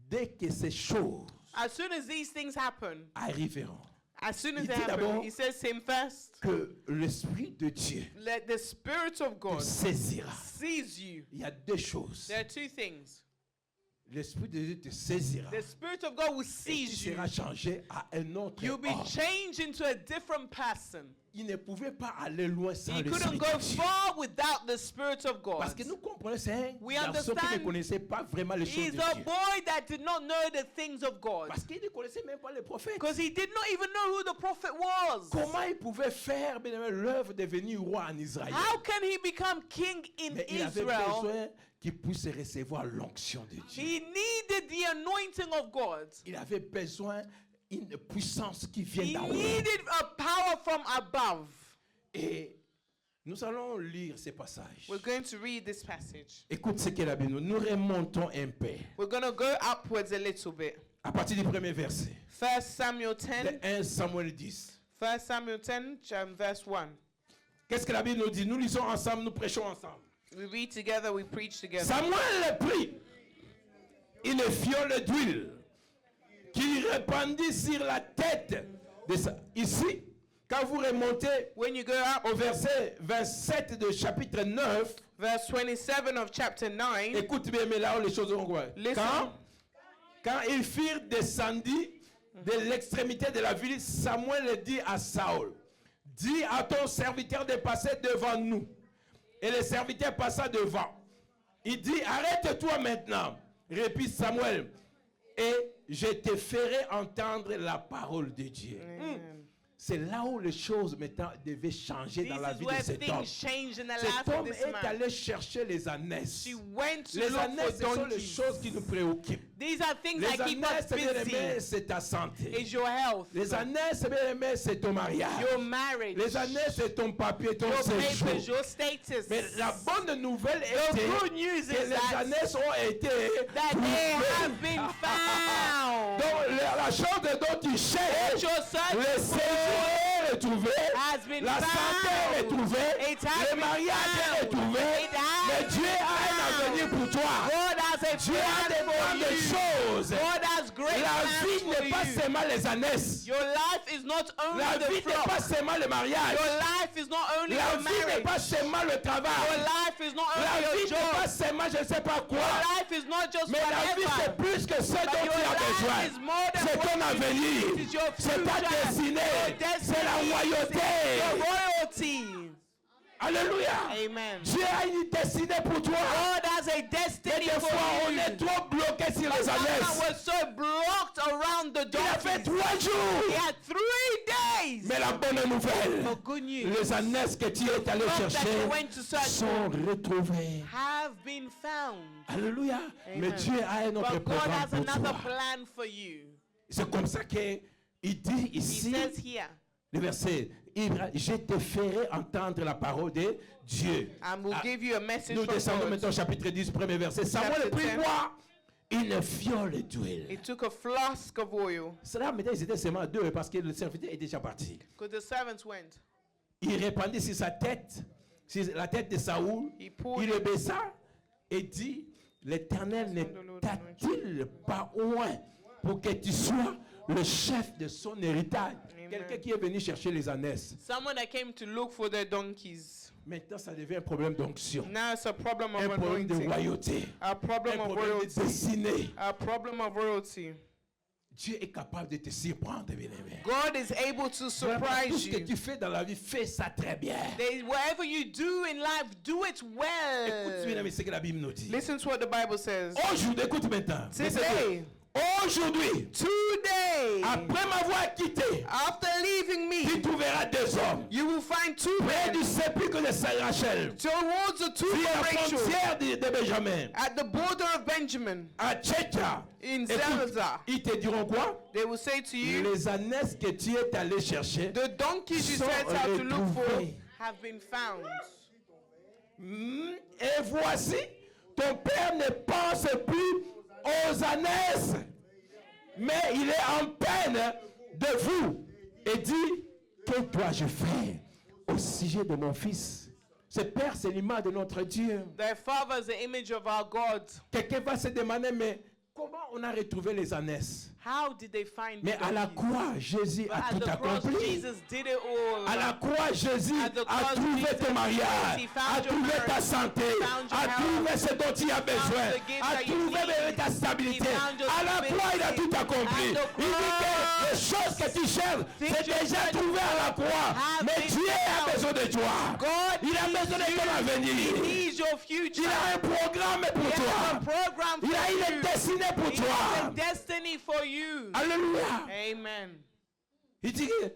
Dès que ces choses As soon as these things happen, arriveront, as soon as Il they dit happen, d'abord he says to him first, que l'Esprit de Dieu let the Spirit of te God saisira. seize you. Il y a deux choses. There are two things. L'Esprit de Dieu te saisira. The Spirit of God will Et tu seize you. seras changé à un autre You'll be homme. changed into a different person. Il ne pouvait pas aller loin sans He l'Esprit couldn't go de Dieu. far without the Spirit of Parce God. que nous comprenons, c'est un We garçon qui ne understand connaissait pas vraiment les choses He's de a Dieu. boy that did not know the things of God. Parce qu'il ne connaissait même pas les prophètes. Because he did not even know who the prophet was. Comment il pouvait faire bien aimé, l'œuvre de devenir roi en Israël? How can he become king in Mais il avait Israel? besoin qu'il puisse recevoir l'onction de Dieu. He needed the anointing of God. Il avait besoin d'une puissance qui vient He d'en haut. needed a power from above. Et nous allons lire ces passages. We're going to read this passage. Écoute ce que la Bible nous. Nous remontons un peu. We're going to go upwards a little bit. À partir du premier verset. 1 Samuel 10. De 1 Samuel 10. 1 Samuel 10, verse 1. Qu'est-ce que la Bible nous dit? Nous lisons ensemble, nous prêchons ensemble. We read together, we preach together. Samuel prit une fiole d'huile qu'il répandit sur la tête de sa... Ici, quand vous remontez When you go up, au verset 27 de chapitre 9, verse 27 of chapter 9, écoute bien, mais là où les choses vont voir. Listen. Quand ils firent descendu de l'extrémité de la ville, Samuel dit à Saül, dis à ton serviteur de passer devant nous. Et le serviteur passa devant. Il dit, arrête-toi maintenant. Répit Samuel. et je te ferai entendre la parole de Dieu. C'est là où les choses maintenant devaient changer dans la vie de cet homme. Cet homme est allé chercher les ânesses. Les ânesses, ce sont les choses qui nous préoccupent. These are things Les that keep us ânesses, bien aimé, busy. c'est ta santé. Is your health. Les ânesses, bien aimé, c'est ton mariage. Your marriage. Les ânesses, c'est ton papier, ton Your séjour. papers, your status. Mais la bonne nouvelle The était good news que is les that ânesses ont été they trouvées. have been found. Donc la chose dont tu cherches, Your son le séjour est retrouvé, has been la santé est found. retrouvée, It has le been mariage est found. retrouvé. It has Mais Dieu a un been avenir pour toi. God has a Dieu a des plan for grandes you. choses. God has great La vie plans for n'est pas you. seulement les ânesses. Your life is not only La the vie n'est flock. pas seulement le mariage. Your life is not only La your vie n'est marriage. pas seulement le Your travail. life is not La only vie your n'est pas job. seulement je ne sais pas quoi. Your life is not just Mais la vie c'est whatever. plus que ce But dont your tu as life besoin. is more than C'est what ton you avenir. need. It is your C'est ta future. destinée. Your destiny. C'est la royauté. Your royalty. Alléluia. Amen. Dieu a une destinée pour toi. God has a Et destiny des for fois on you. est trop bloqué sur les Sometimes ânesses. we're so blocked around the Il a fait donkeys. 3 jours. He had 3 days. Mais la bonne nouvelle, But good news les ânesses que tu es allé that chercher you went to search sont retrouvées. have been found. Alléluia. Mais Amen. Dieu a un autre But God programme has pour another toi. plan for you. C'est comme ça qu'il dit He ici, says here, le verset, je te ferai entendre la parole de Dieu. and we'll Ah, give you a message Nous from descendons God. maintenant au chapitre 10, premier verset. Samuel Chapter prit 10. moi une fiole d'huile. He took a flask of oil Cela maintenant ils étaient seulement 2 parce que le serviteur est déjà parti. because the servants went. Il répandit sur sa tête, sur la tête de Saoul. He poured Il le baissa et dit, l'Éternel ne t'a-t-il pas loin pour que tu sois le chef de son héritage? Quelqu'un qui est venu chercher les ânesses. Someone that came to look for their donkeys. Maintenant, ça devient un problème d'onction. Now it's a problem of Un problème de anointing. royauté. A Un problem of problème de royalty. destinée. A problem of royalty. Dieu est capable de te surprendre, bien-aimé. God is able to Tout surprise ce que you. tu fais dans la vie, fais ça très bien. Whatever you do in life, do it Écoute, well. bien-aimé, ce que la Bible nous dit. Listen to what the Bible says. Aujourd'hui, écoute maintenant. Today, Aujourd'hui, today, après m'avoir quitté, after leaving tu me, trouveras 2 hommes you will find 2 près du men sépulcre de Saint-Rachel, towards the tomb sur la of Rachel frontière de Benjamin, at the border of Benjamin à Tchétcha. in Écoute, Zelzah. ils te diront quoi? They will say to you, Les ânesses que tu es allé chercher the donkeys you sont set out to look for retrouvées. have been found. Et voici, ton père ne pense plus aux ânesses, mais il est en peine de vous. Et dit, que dois-je faire au sujet de mon fils? Ce père, c'est l'image de notre Dieu. Their father is the image of our God. Quelqu'un va se demander, mais comment on a retrouvé les ânesses? How did they find Mais the à la donkeys? croix, Jésus But a at tout the cross, accompli. Jesus did it all. À la croix, Jésus At the a cross, trouvé Jesus ton mariage, he found a your trouvé ta marriage, santé, found your a health, trouvé ce dont tu as besoin, the gift a that you trouvé need. ta stabilité. He found your À la croix, il a stability. tout accompli. At the Il dit que les choses que tu cherches, Things c'est you déjà search trouvé à la croix. have Mais been Dieu a found. besoin de toi. God Il a besoin de ton He avenir. needs your future. Il a un programme pour He has a toi. program Il a for une you. destinée pour He has a toi. destiny for you. Alléluia. Amen. Il dit que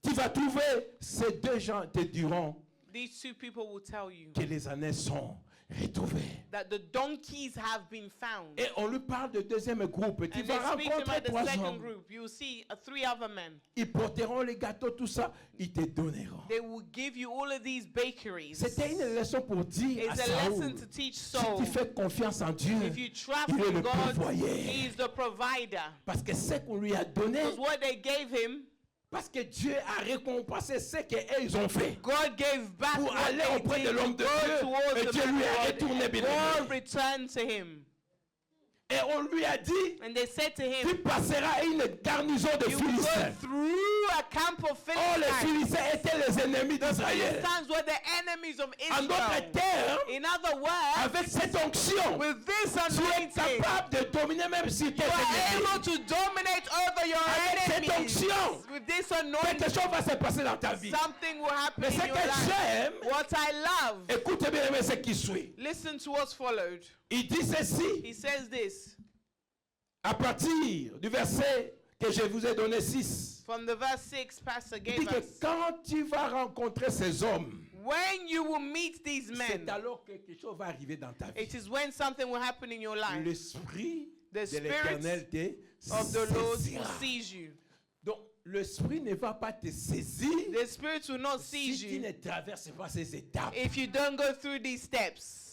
tu vas trouver ces 2 gens te diront These 2 people will tell you que les ânesses sont retrouvées. that the donkeys have been found. Et on lui parle de deuxième groupe. Tu And vas they speak to him rencontrer at the 3 second hommes. group. You will see 3 other men. Ils porteront les gâteaux, tout ça. Ils te donneront. They will give you all of these bakeries. C'était une leçon pour dire à It's a Saoul, lesson to teach si Saul. tu fais confiance en Dieu, If you trust il est in le God, pourvoyeur. He is the provider. Parce que ce qu'on lui a donné, Because what they gave him, parce que Dieu a récompensé ce qu'ils ont fait. God gave back Pour what aller they auprès did de l'homme de to Dieu, go towards et the Dieu man lui of a God. retourné bien God aimé. returned to him. Et on lui a dit, And they said to tu him, passeras une garnison de you will go Philistins. through a camp of Oh, les Philistines. Philistins étaient les ennemis d'Israël. Philistines were the enemies of En d'autres Israel. termes, In other words, avec cette onction, with this tu es anointing, capable de dominer même si tu es you are able ennemi. to dominate over your Avec cette enemies. onction, With this quelque anointing, chose va se passer dans ta vie. something will happen Mais in ce your que life. j'aime, What I love, écoute bien aimé ce qui suit. listen to what's followed. Il dit ceci, He says this. À partir du verset que je vous ai donné 6, From the verse 6, Pastor il dit gave que us. quand tu vas rencontrer ces hommes, When you will meet these c'est men, alors que quelque chose va arriver dans ta vie. it is when something will happen in your life. L'esprit The de spirit l'Éternel te of the Lord will saisira. seize you. Donc, l'esprit ne va pas te saisir The spirit will not si seize tu you ne traverses pas ces étapes. if you don't go through these steps.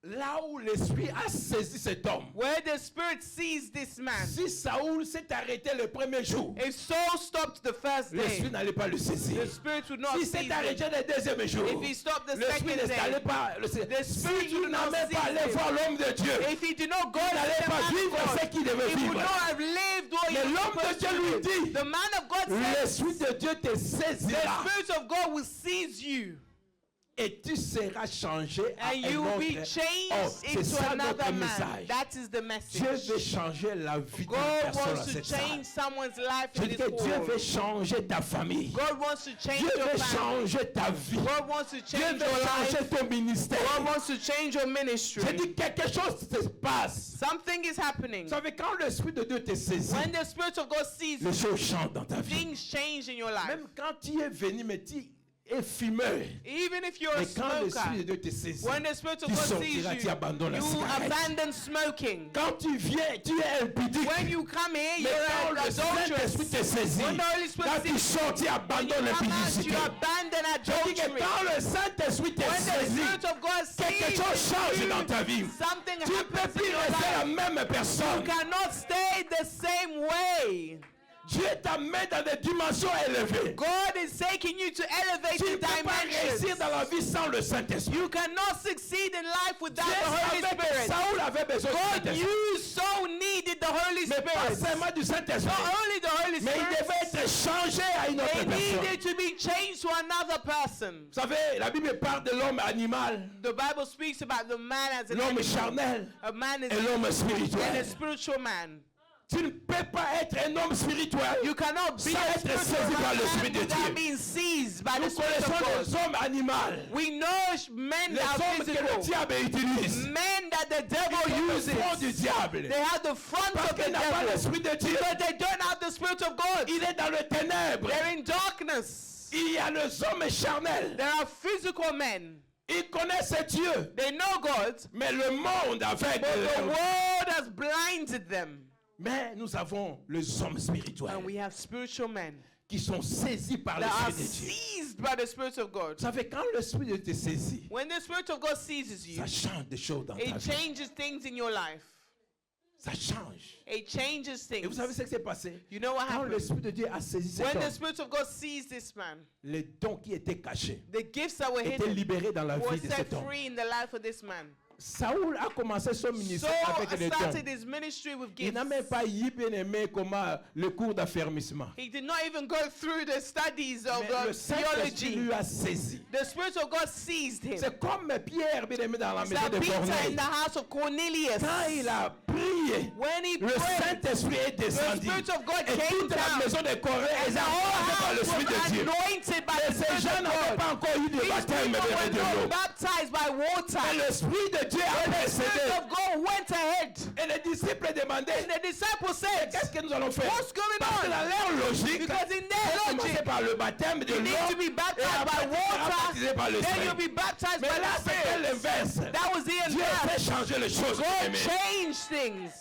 Là où l'esprit a saisi cet homme, Where the spirit seized this man, si Saoul s'est arrêté le premier jour, if Saul stopped the first l'esprit day, n'allait pas le saisir. the spirit would not Si seize s'est arrêté him. le deuxième jour, If he stopped the l'esprit second n'allait day, pas le the Si spirit tu would n'as not même pas seize allé him. voir l'homme de Dieu, If he did not go il to n'allait the pas man vivre of ce God, qu'il devait he would vivre. not have lived what he Mais was l'homme de supposed Dieu to lui live. dit, The man of God said, l'esprit de Dieu te the saisira spirit of God will seize you. et tu seras changé à And un you will autre. be changed Oh, c'est into ça another notre man. message. That is the Dieu message. veut changer la vie d'une God personne wants à to cette salle. change someone's life Je in dis this que Dieu veut world. changer ta famille. God wants to change Dieu your veut family. changer ta vie. God wants to Dieu change veut your life. changer ton ministère. God wants to change your Je ministry. dis quelque chose se passe. Something is happening. Vous savez, quand l'Esprit de Dieu te saisit, When the Spirit of God sees les you, choses changent dans ta vie. things change in your life. Même quand tu es venu, mais tu es fumeur. Even if you're a Mais quand l'Esprit de smoker, Dieu te saisit, when the Spirit of tu God sees sortiras, tu you, abandonnes la you cigarette. abandon smoking. Quand tu viens, tu es impudique. When you come here, Mais quand you're le an Saint-Esprit adulteress. te saisit, When the Holy Spirit quand tu sees sors, tu When abandonnes you come out, l'impudicité. you abandon Je dis que adultery. quand le Saint-Esprit te When the saisit, Spirit of God quelque chose sees change dans you, ta vie. something Tu ne peux happens in plus your rester la life. même personne. You cannot stay the same way. Dieu t'amène dans des dimensions élevées. God is taking you to Tu elevated ne peux pas réussir dimensions. dans la vie sans le Saint-Esprit. You cannot succeed in life without Dieu the Holy savait que Spirit. Saoul avait besoin du God, Saint-Esprit. you so needed the Holy Mais pas Spirit. seulement du Saint-Esprit. Not only the Holy Mais il Spirit, devait être changé à une autre they personne. needed to be changed to another person. Vous savez, la Bible parle de l'homme animal, The Bible speaks about the man as an l'homme animal. charnel A man is et l'homme and a spirituel. spiritual man. Tu ne peux pas être un homme spirituel You cannot be sans a être spiritual saisi par l'Esprit man de without Dieu. being seized by the Nous Spirit of connaissons des God. hommes animaux, We know men les that are hommes que le physical. diable utilise. Men that the Ils devil sont le front du uses. diable. They have the front Parce of the qu'il n'a pas devil. l'Esprit de Dieu. But they don't have the Spirit of God. Il est dans le ténèbre. They're in darkness. Il y a les hommes charnels. There are physical men. Ils connaissent Dieu. They know God, Mais le monde avec but the world has blinded them. Mais nous avons les hommes spirituels And we have spiritual men qui sont saisis par that are l'Esprit de Dieu. seized by the Spirit of God. Vous savez, quand l'Esprit de Dieu te saisit, When the Spirit of God seizes you, ça change des choses dans ta it vie. changes things in your life. Ça change. It changes Et vous things. savez ce qui s'est passé? You know what Quand happened? l'Esprit de Dieu a saisi cet When homme, the Spirit of God seized this man, les dons qui étaient cachés the gifts that were étaient hidden libérés dans la were vie de set cet homme. free in the life of this man. Saoul a commencé son So ministère avec I les dons. started his ministry with Il gifts. n'a même pas eu bien aimé comment le cours d'affermissement. He did not even go through the studies of Mais le Saint-Esprit theology. lui a saisi. The Spirit of God seized him. C'est comme Pierre, bien aimé, dans la It's maison like de Peter Corneille. in the house of Cornelius. Quand il a prié, When he le prayed, Saint-Esprit est the descendu. Spirit of God Et came toute la down. maison de Corneille And est the whole embrasée par house l'Esprit de was Dieu. anointed by Et the ces Spirit gens of n'avaient God. pas encore eu de These baptême people de were de not l'eau. baptized by Et water. l'Esprit de Dieu a The précédé. Spirit of God went ahead. Et les disciples demandaient, And the disciples said, qu'est-ce que nous allons faire? what's going Parce que on? dans leur logique, Because in their on commençait logic, par le baptême de you need l'eau to be et baptized après by tu seras water, baptisé par then l'Esprit. you'll be baptized Mais by là, the c'était Spirit. l'inverse. That was the Dieu fait inverse. changer les choses. God bien-aimés. changed things.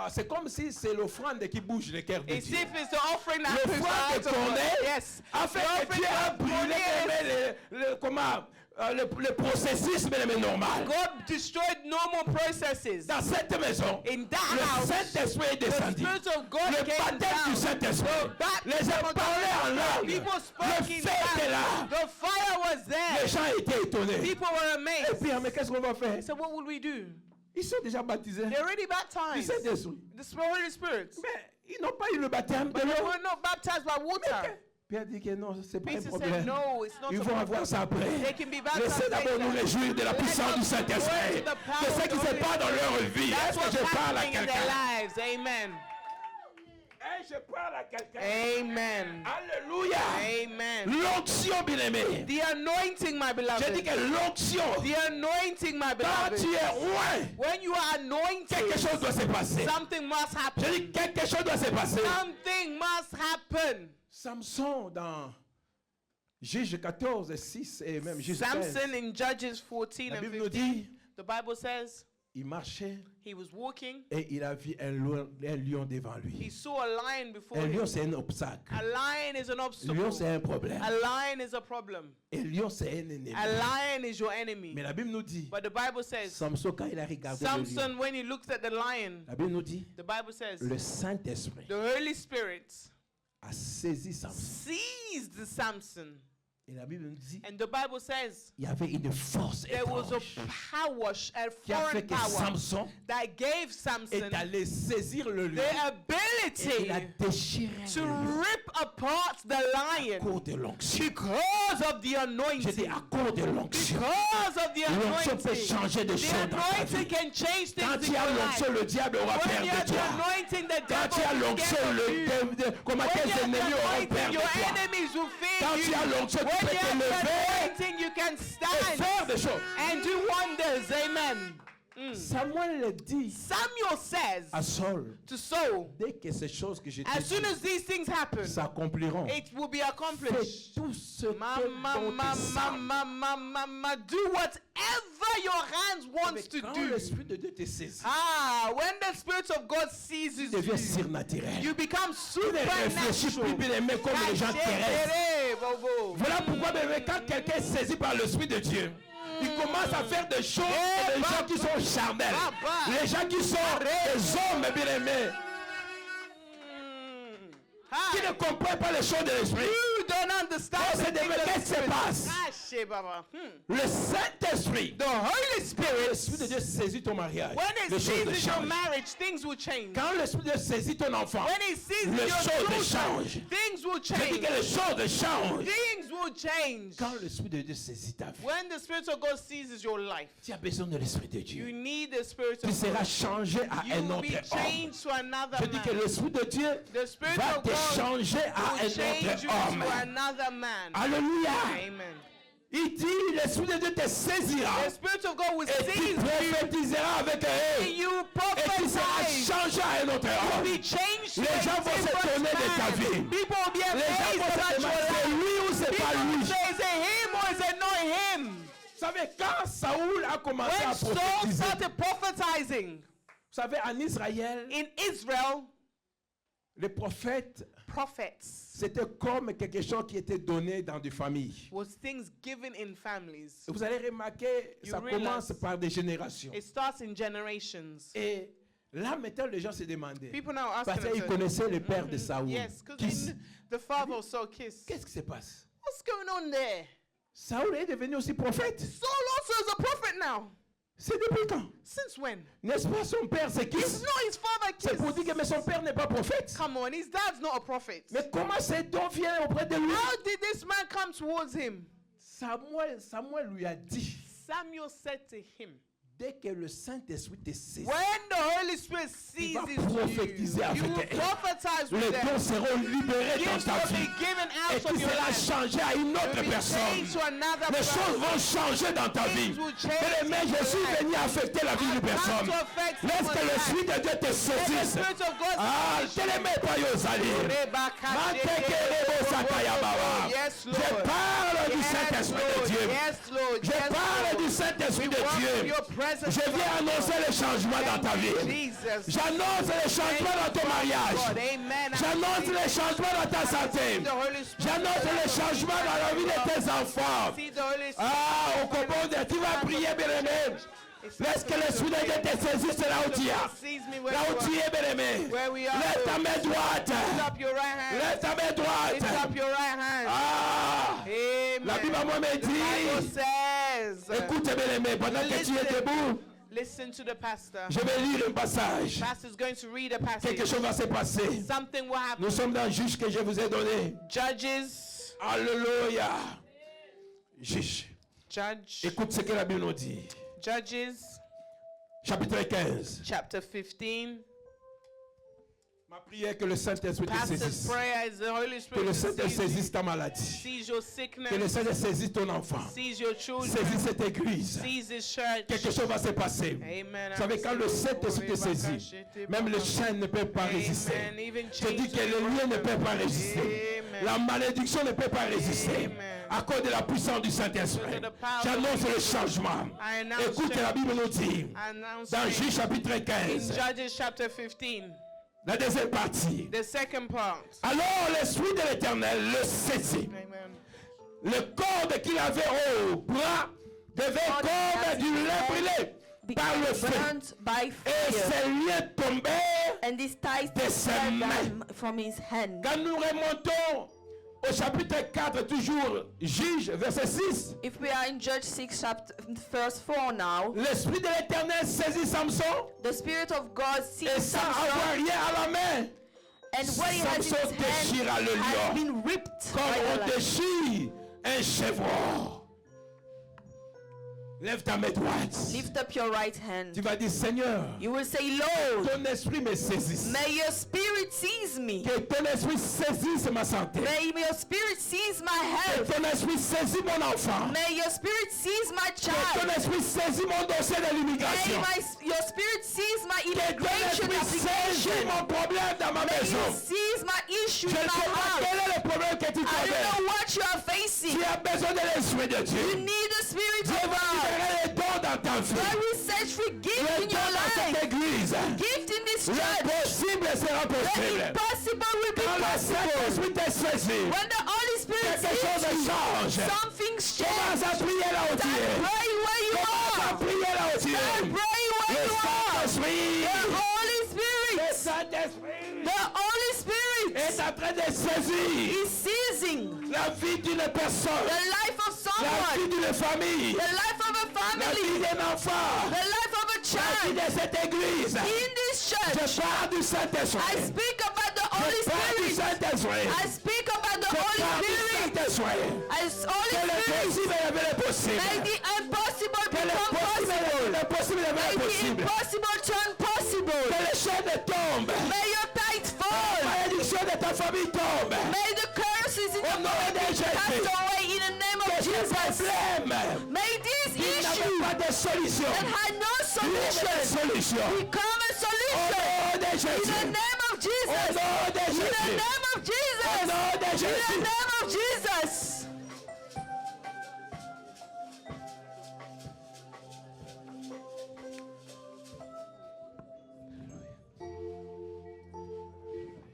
C'est comme si c'est l'offrande qui bouge le cœur de It's Dieu. if it's the offering that Le moves the froid heart de of God. Corneille Yes. a fait The que offering Dieu a of brûlé Cornelius, le processus bien-aimé, normal. God destroyed normal processes. Dans cette maison, In that le house, Saint-Esprit est the descendu. Spirit of God Le came baptême du down. Saint-Esprit. Les Baptism gens of parlaient en God. langue. People Le spoke in feu était là. tongues. The fire was Les there. gens étaient étonnés. People were Et amazed. puis, mais qu'est-ce qu'on va faire? So what would we do? Ils sont déjà baptisés They're already du baptized. Saint-Esprit. The Holy Spirit. Mais ils n'ont pas eu le baptême de But they l'eau. were not baptized by water. Pierre dit que non, c'est pas un Peter said, problème. no, it's not Ils a vont avoir ça après. They can be baptized Laissez d'abord nous later. réjouir de la puissance du Saint-Esprit. De ce qui se passe dans leur vie. That's Est-ce que what's je parle à happening in their quelqu'un? lives. Amen. je parle à quelqu'un. Amen. Alléluia. Amen. L'onction, bien-aimé. The anointing, my J'ai dit beloved. que l'onction, The anointing, my quand beloved. tu es loin, When you are quelque anointed, chose doit se passer. something must J'ai happen. dit quelque chose doit se passer. Something must happen. Samson dans Juge 14, 6 et même Juge 15. Samson in Judges 14 La and Bible nous 15, dit, the Bible says il marchait he was walking. et il a vu un lion devant He lui. saw a lion before Un lion, him. c'est un obstacle. A lion is an Lion, obstacle. c'est un problème. A lion is a problem. Et lion, c'est un ennemi. A lion is your enemy. Mais la Bible nous dit, But the Bible says, Samson, quand il a regardé le lion, Samson, when he looks at the lion, la Bible nous dit, the Bible says, le Saint-Esprit the Holy Spirit a saisi Samson. seized Samson. Et la Bible nous dit, And the Bible says, il y avait une force there was a étrange power, a qui a fait foreign que power Samson that gave Samson est allé saisir le lion. the Et il a ability déchiré to le lion rip apart the à lion cause de l'onction. because of the J'ai dit anointing. à cause de l'onction. Because of the L'onction peut anointing. changer des The choses dans ta anointing vie. can change Quand things tu in as your l'onction, life. le diable aura When peur you de have the toi. anointing, the Quand tu as devil will l'onction, get of you. comment When tes you have the ennemis auront anointing, peur de your toi. enemies will fear Quand you. tu as l'onction, tu When peux you te have the lever anointing, you can et stand faire des choses. and do wonders. Amen. Samuel le dit Samuel says à Saul, to Saul, dès que ces choses que je t'ai as soon dites as these things happen, s'accompliront, it will be fais accomplished. tout ce que Mama, ton mama, sang. mama, mama, do whatever your hands Mais wants to quand do. l'Esprit de Dieu te saisit, Ah, when the Spirit of God seizes tu deviens you, surnaturel. you become Tu ne réfléchis plus supernatural. bien aimé comme les gens terrestres. Bobo. Voilà pourquoi, bébé, quand quelqu'un est saisi par l'Esprit de Dieu, il commence à faire des choses que les gens qui sont charnels, les gens qui sont des hommes bien-aimés, qui ne comprennent pas les choses de l'Esprit. You don't understand Oh, c'est the things of qu'est-ce the qui se Spirit. passe? Ah, shit, Baba. Le Saint-Esprit, The Holy Spirit, l'Esprit de Dieu saisit ton mariage, when les it choses seizes your changent. marriage, things will change. Quand l'Esprit de Dieu saisit ton enfant, When it seizes les your choses children, changent. things will Je dis change. que les choses changent. Things will change. Quand l'Esprit de Dieu saisit ta vie, When the Spirit of God seizes your life, tu as besoin de l'Esprit de you Dieu. need the Spirit Tu of seras God. changé à You un will autre be homme. changed to another Je dis que man. l'Esprit de Dieu The Spirit va of te God changer à will un change autre you homme. to another man. Alléluia. Amen. Il dit, l'Esprit de Dieu te saisira The Spirit of God will et tu seize you. prophétiseras avec eux. You Et tu seras prophesy. changé à un autre homme. Be changed to Les a gens vont se different tourner de ta man. vie. People will be Les gens amazed vont se about your demander, c'est life. lui ou c'est pas People will lui. say, is it him or is it not him? Vous savez, quand Saoul a commencé When à Saul prophétiser, started prophetizing vous savez, en Israël, in Israel, les prophètes, prophets c'était comme quelque chose qui était donné dans des familles. was things given in families. Vous allez remarquer, You ça realize commence par des générations. It starts in generations. Et là, maintenant, les gens se demandaient. People now asking Parce qu'ils themselves, connaissaient le père de Saoul. yes, because Kis. the father of Saul kissed. Qu'est-ce qui se passe? What's going on there? Saoul est devenu aussi prophète. Saul also is a prophet now. C'est depuis quand? Since when? N'est-ce pas son père, c'est It's Kis? not his father C'est pour dire kissed. que mais son père n'est pas prophète. Come on, his dad's not a prophet. Mais comment cet homme vient auprès de lui? How did this man come towards him? Samuel lui a dit, Samuel said to him, dès que le Saint-Esprit te saisit, when the Holy Spirit il va seizes prophétiser you, avec you will eux. prophesize Les with dons them. seront libérés dans Gifts ta will vie. be given Et out tu of your seras life. changé à une autre You'll be personne. changed to another Les choses person. vont changer dans ta vie. Things will change Mais in je your suis life. venu affecter la vie I've d'une come personne. to affect Laisse que someone's l'Esprit life. de Dieu te Let the saisisse. Spirit of God Ah, seize you. télémé pas yo salir. Yes, Lord. Je parle du Yes, Saint-Esprit de Lord. Dieu. Yes, Lord. Je Yes, parle Lord. du Saint-Esprit We de walk in Dieu. your presence, Je viens Lord. annoncer le changement dans ta Thank you, vie. Jesus. J'annonce le changement dans ton God, mariage. amen. J'annonce le changement dans ta santé. The Holy Spirit. J'annonce le changement dans la vie de tes enfants. See the Holy Spirit. Ah, au commande, tu vas prier, bien-aimé. Laisse que l'Esprit de Dieu te saisisse là où tu es. Seize me where Là où tu you es, bien-aimé. Where we are, Lève ta Lord. main droite. Lift up your right hand. Lève ta main Lift droite. up your right hand. Ah, Amen. la Bible à moi me The Bible dit, says, écoute, bien-aimé, pendant que tu es debout, listen to the pastor. je vais lire un passage. Pastor's going to read a Quelque passage. chose va se passer. Something will happen. Nous sommes dans le juge que je vous ai donné. Judges. Alléluia. Juge. Judge. Écoute ce que la Bible nous dit. Judges Chapitre 15. chapter 15. Ma prière que le Saint-Esprit te Pastor's saisisse. prayer is the Holy Que Spirit le to Saint-Esprit seize you, saisisse ta maladie. seize your Que le sickness, Saint-Esprit saisisse ton enfant. seize your children, Saisis cette église. seize this church. Quelque chose va se passer. Amen. Vous savez, quand le Saint-Esprit te saisit, même les chaînes ne peuvent pas résister. Amen. Even Je dis chains que les liens ne peuvent pas résister. Amen. La malédiction ne peut pas résister. Amen. À cause de la puissance du Saint-Esprit. J'annonce le changement. I announce Écoute, la Bible nous dit, announce dans change. Juge chapitre In 15, Judges chapter 15, la deuxième partie. the second part. Alors l'Esprit de l'Éternel le saisit. Amen. Le corps qu'il avait au bras devait comme du lin brûlé par le feu. burnt by Et fire, ses liens tombèrent. and his ties de ses fell mains. down from his hand. Quand nous remontons au chapitre 4, toujours Juge, verset 6, If we are in Judge 6, chapter, verse 4 now, l'Esprit de l'Éternel saisit Samson the Spirit of God et sees sans avoir Samson, rien à la main, and what he has in Samson his hand déchira le has lion been ripped comme by the on lion. déchire un chevreau. Lève ta main droite. Lift up your right hand. Tu vas dire, Seigneur, You will say, Lord, ton esprit me saisisse. may your spirit seize me. Que ton esprit saisisse ma santé. May your spirit seize my Que health. ton esprit saisisse mon enfant. May your spirit seize my Que ton child. esprit saisisse mon dossier de May l'immigration. your spirit seize my Que ton immigration esprit saisisse application. mon problème dans ma May maison. you seize my issue Je in ne my sais pas house. quel est le problème que tu I don't traverses. know what you are facing. Tu as besoin de l'esprit de You Dieu. need the Spirit Dieu of va God. libérer les dons dans ta vie. God will search for gift Les in dons your dans cette life. église. Gift in this church. L'impossible sera The possible. impossible will be Quand le possible. Saint-Esprit te saisit, When the Holy Spirit quelque chose sees you, change. some things Commence change. à prier là où tu Start es. praying where you Commence à are. prier là où tu Start es. praying where Le you are. Saint-Esprit. The Holy Le Spirit. Saint-Esprit The Holy Spirit est en train de saisir is seizing la vie d'une personne, the life of la someone, vie d'une famille, the life of a la vie family, d'un enfant, the life of a la vie child. de cette église. In this Je church, parle du I Saint-Esprit. speak about the Holy Je parle du Spirit. Saint-Esprit. I speak about the Je Holy parle du Spirit. Saint-Esprit. As Holy Que le Spirit, possible devienne possible. may the impossible Que le become possible. possible May devienne the possible. impossible turn possible. Que les chaînes tombent. May your tithes La fall. malédiction de ta famille tombe. May the curses in Au your nom de family Jésus. cast away in the name Que of ces Jesus. problèmes May these qui n'avaient issues pas de solution that had no trouvent solution une solution. become a Au solution. nom de In the Jésus. name of Au Jesus. nom de In the Jésus. name of Au Jesus. nom de In the Jésus. name of Jesus.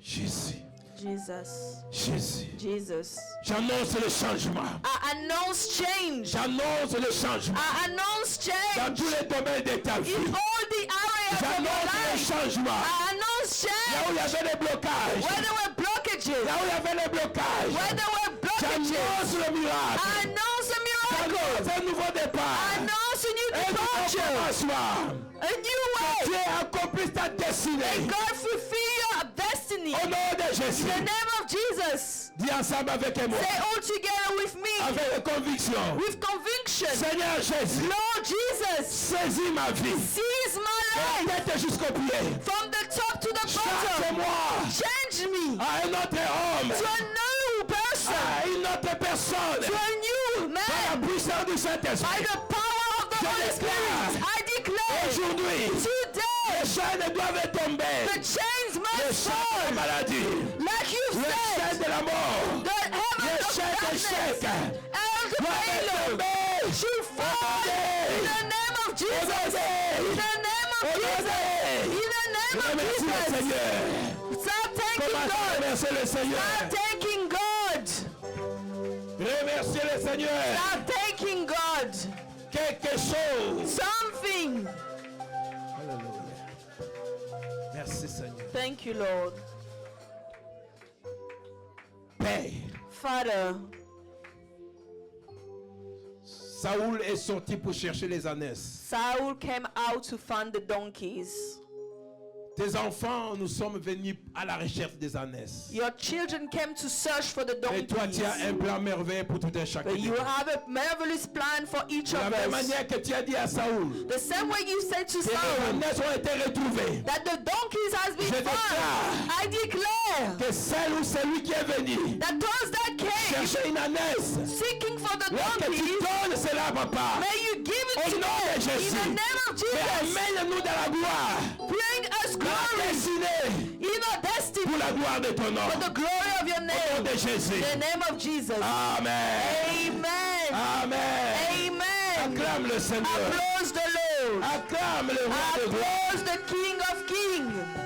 Jésus. Jesus. Jésus. Jesus. J'annonce le changement. I announce change. J'annonce le changement. I announce Dans change tous les domaines de ta vie. in all the areas of your J'annonce le life. changement. I announce Là où il y change avait des blocages. where there were blockages. Là où il y avait des blocages. Where there were J'annonce blockages. le I miracle. announce a miracle. J'annonce un nouveau départ. I announce a new Un nouveau departure. commencement. A new way. Dieu accomplit ta destinée. God fulfill your destiny. Au nom de In Jésus. the name of Jesus. Dis ensemble avec moi. Say all together with me. Avec conviction. With conviction. Seigneur Jésus. Lord Jesus. Saisis ma vie. Seize my life. Tête jusqu'au pied. From the top to the bottom. Change-moi Change me à un autre homme. to a new person. À une autre personne. To a new Par la man. puissance du By Saint-Esprit. the power of the Je Holy déclare Spirit. I declare aujourd'hui, today les chaînes doivent tomber. the chains Les must chaînes de la fall. maladie. Like you Les said, chaînes de la mort. the heaven Les of chaînes darkness d'échec. and the Doivent failure tomber. should fall in the name of Jesus. In the name of Jesus. In the name of Remercie le Jesus. Seigneur. Start thanking Commence à God. remercier le Seigneur. Start thanking God. Remerciez le Seigneur. Start thanking God. Quelque chose. Something. Alléluia. Merci Seigneur. Thank you, Lord. Père, Father, Saoul est sorti pour chercher les ânesses. Saul came out to find the donkeys. Tes enfants, nous sommes venus à la recherche des ânesses. Your children came to search for the Et toi, tu as donkeys. un plan merveilleux pour tout un chacun. But you have a marvelous plan for each De la of même us. manière que tu as dit à Saoul, The same way you said to que les Saul ânesses ont été retrouvées. that the donkeys has been Je found. déclare I declare que celle ou celui qui est venu that those that came chercher une ânesse, seeking for the lorsque tu donkeys, donnes cela, papa, may you give au it to nom de them in Jésus, the name of mais Jesus. amène-nous dans la gloire, Bring us dans la glory destinée, in our destiny pour la gloire de ton nom. for the glory of your Au nom name. de Jésus. In the name of Jesus. Amen. Amen. Amen. Amen. Acclame le Seigneur. Applause the Lord. Acclame le roi de gloire. Applause the King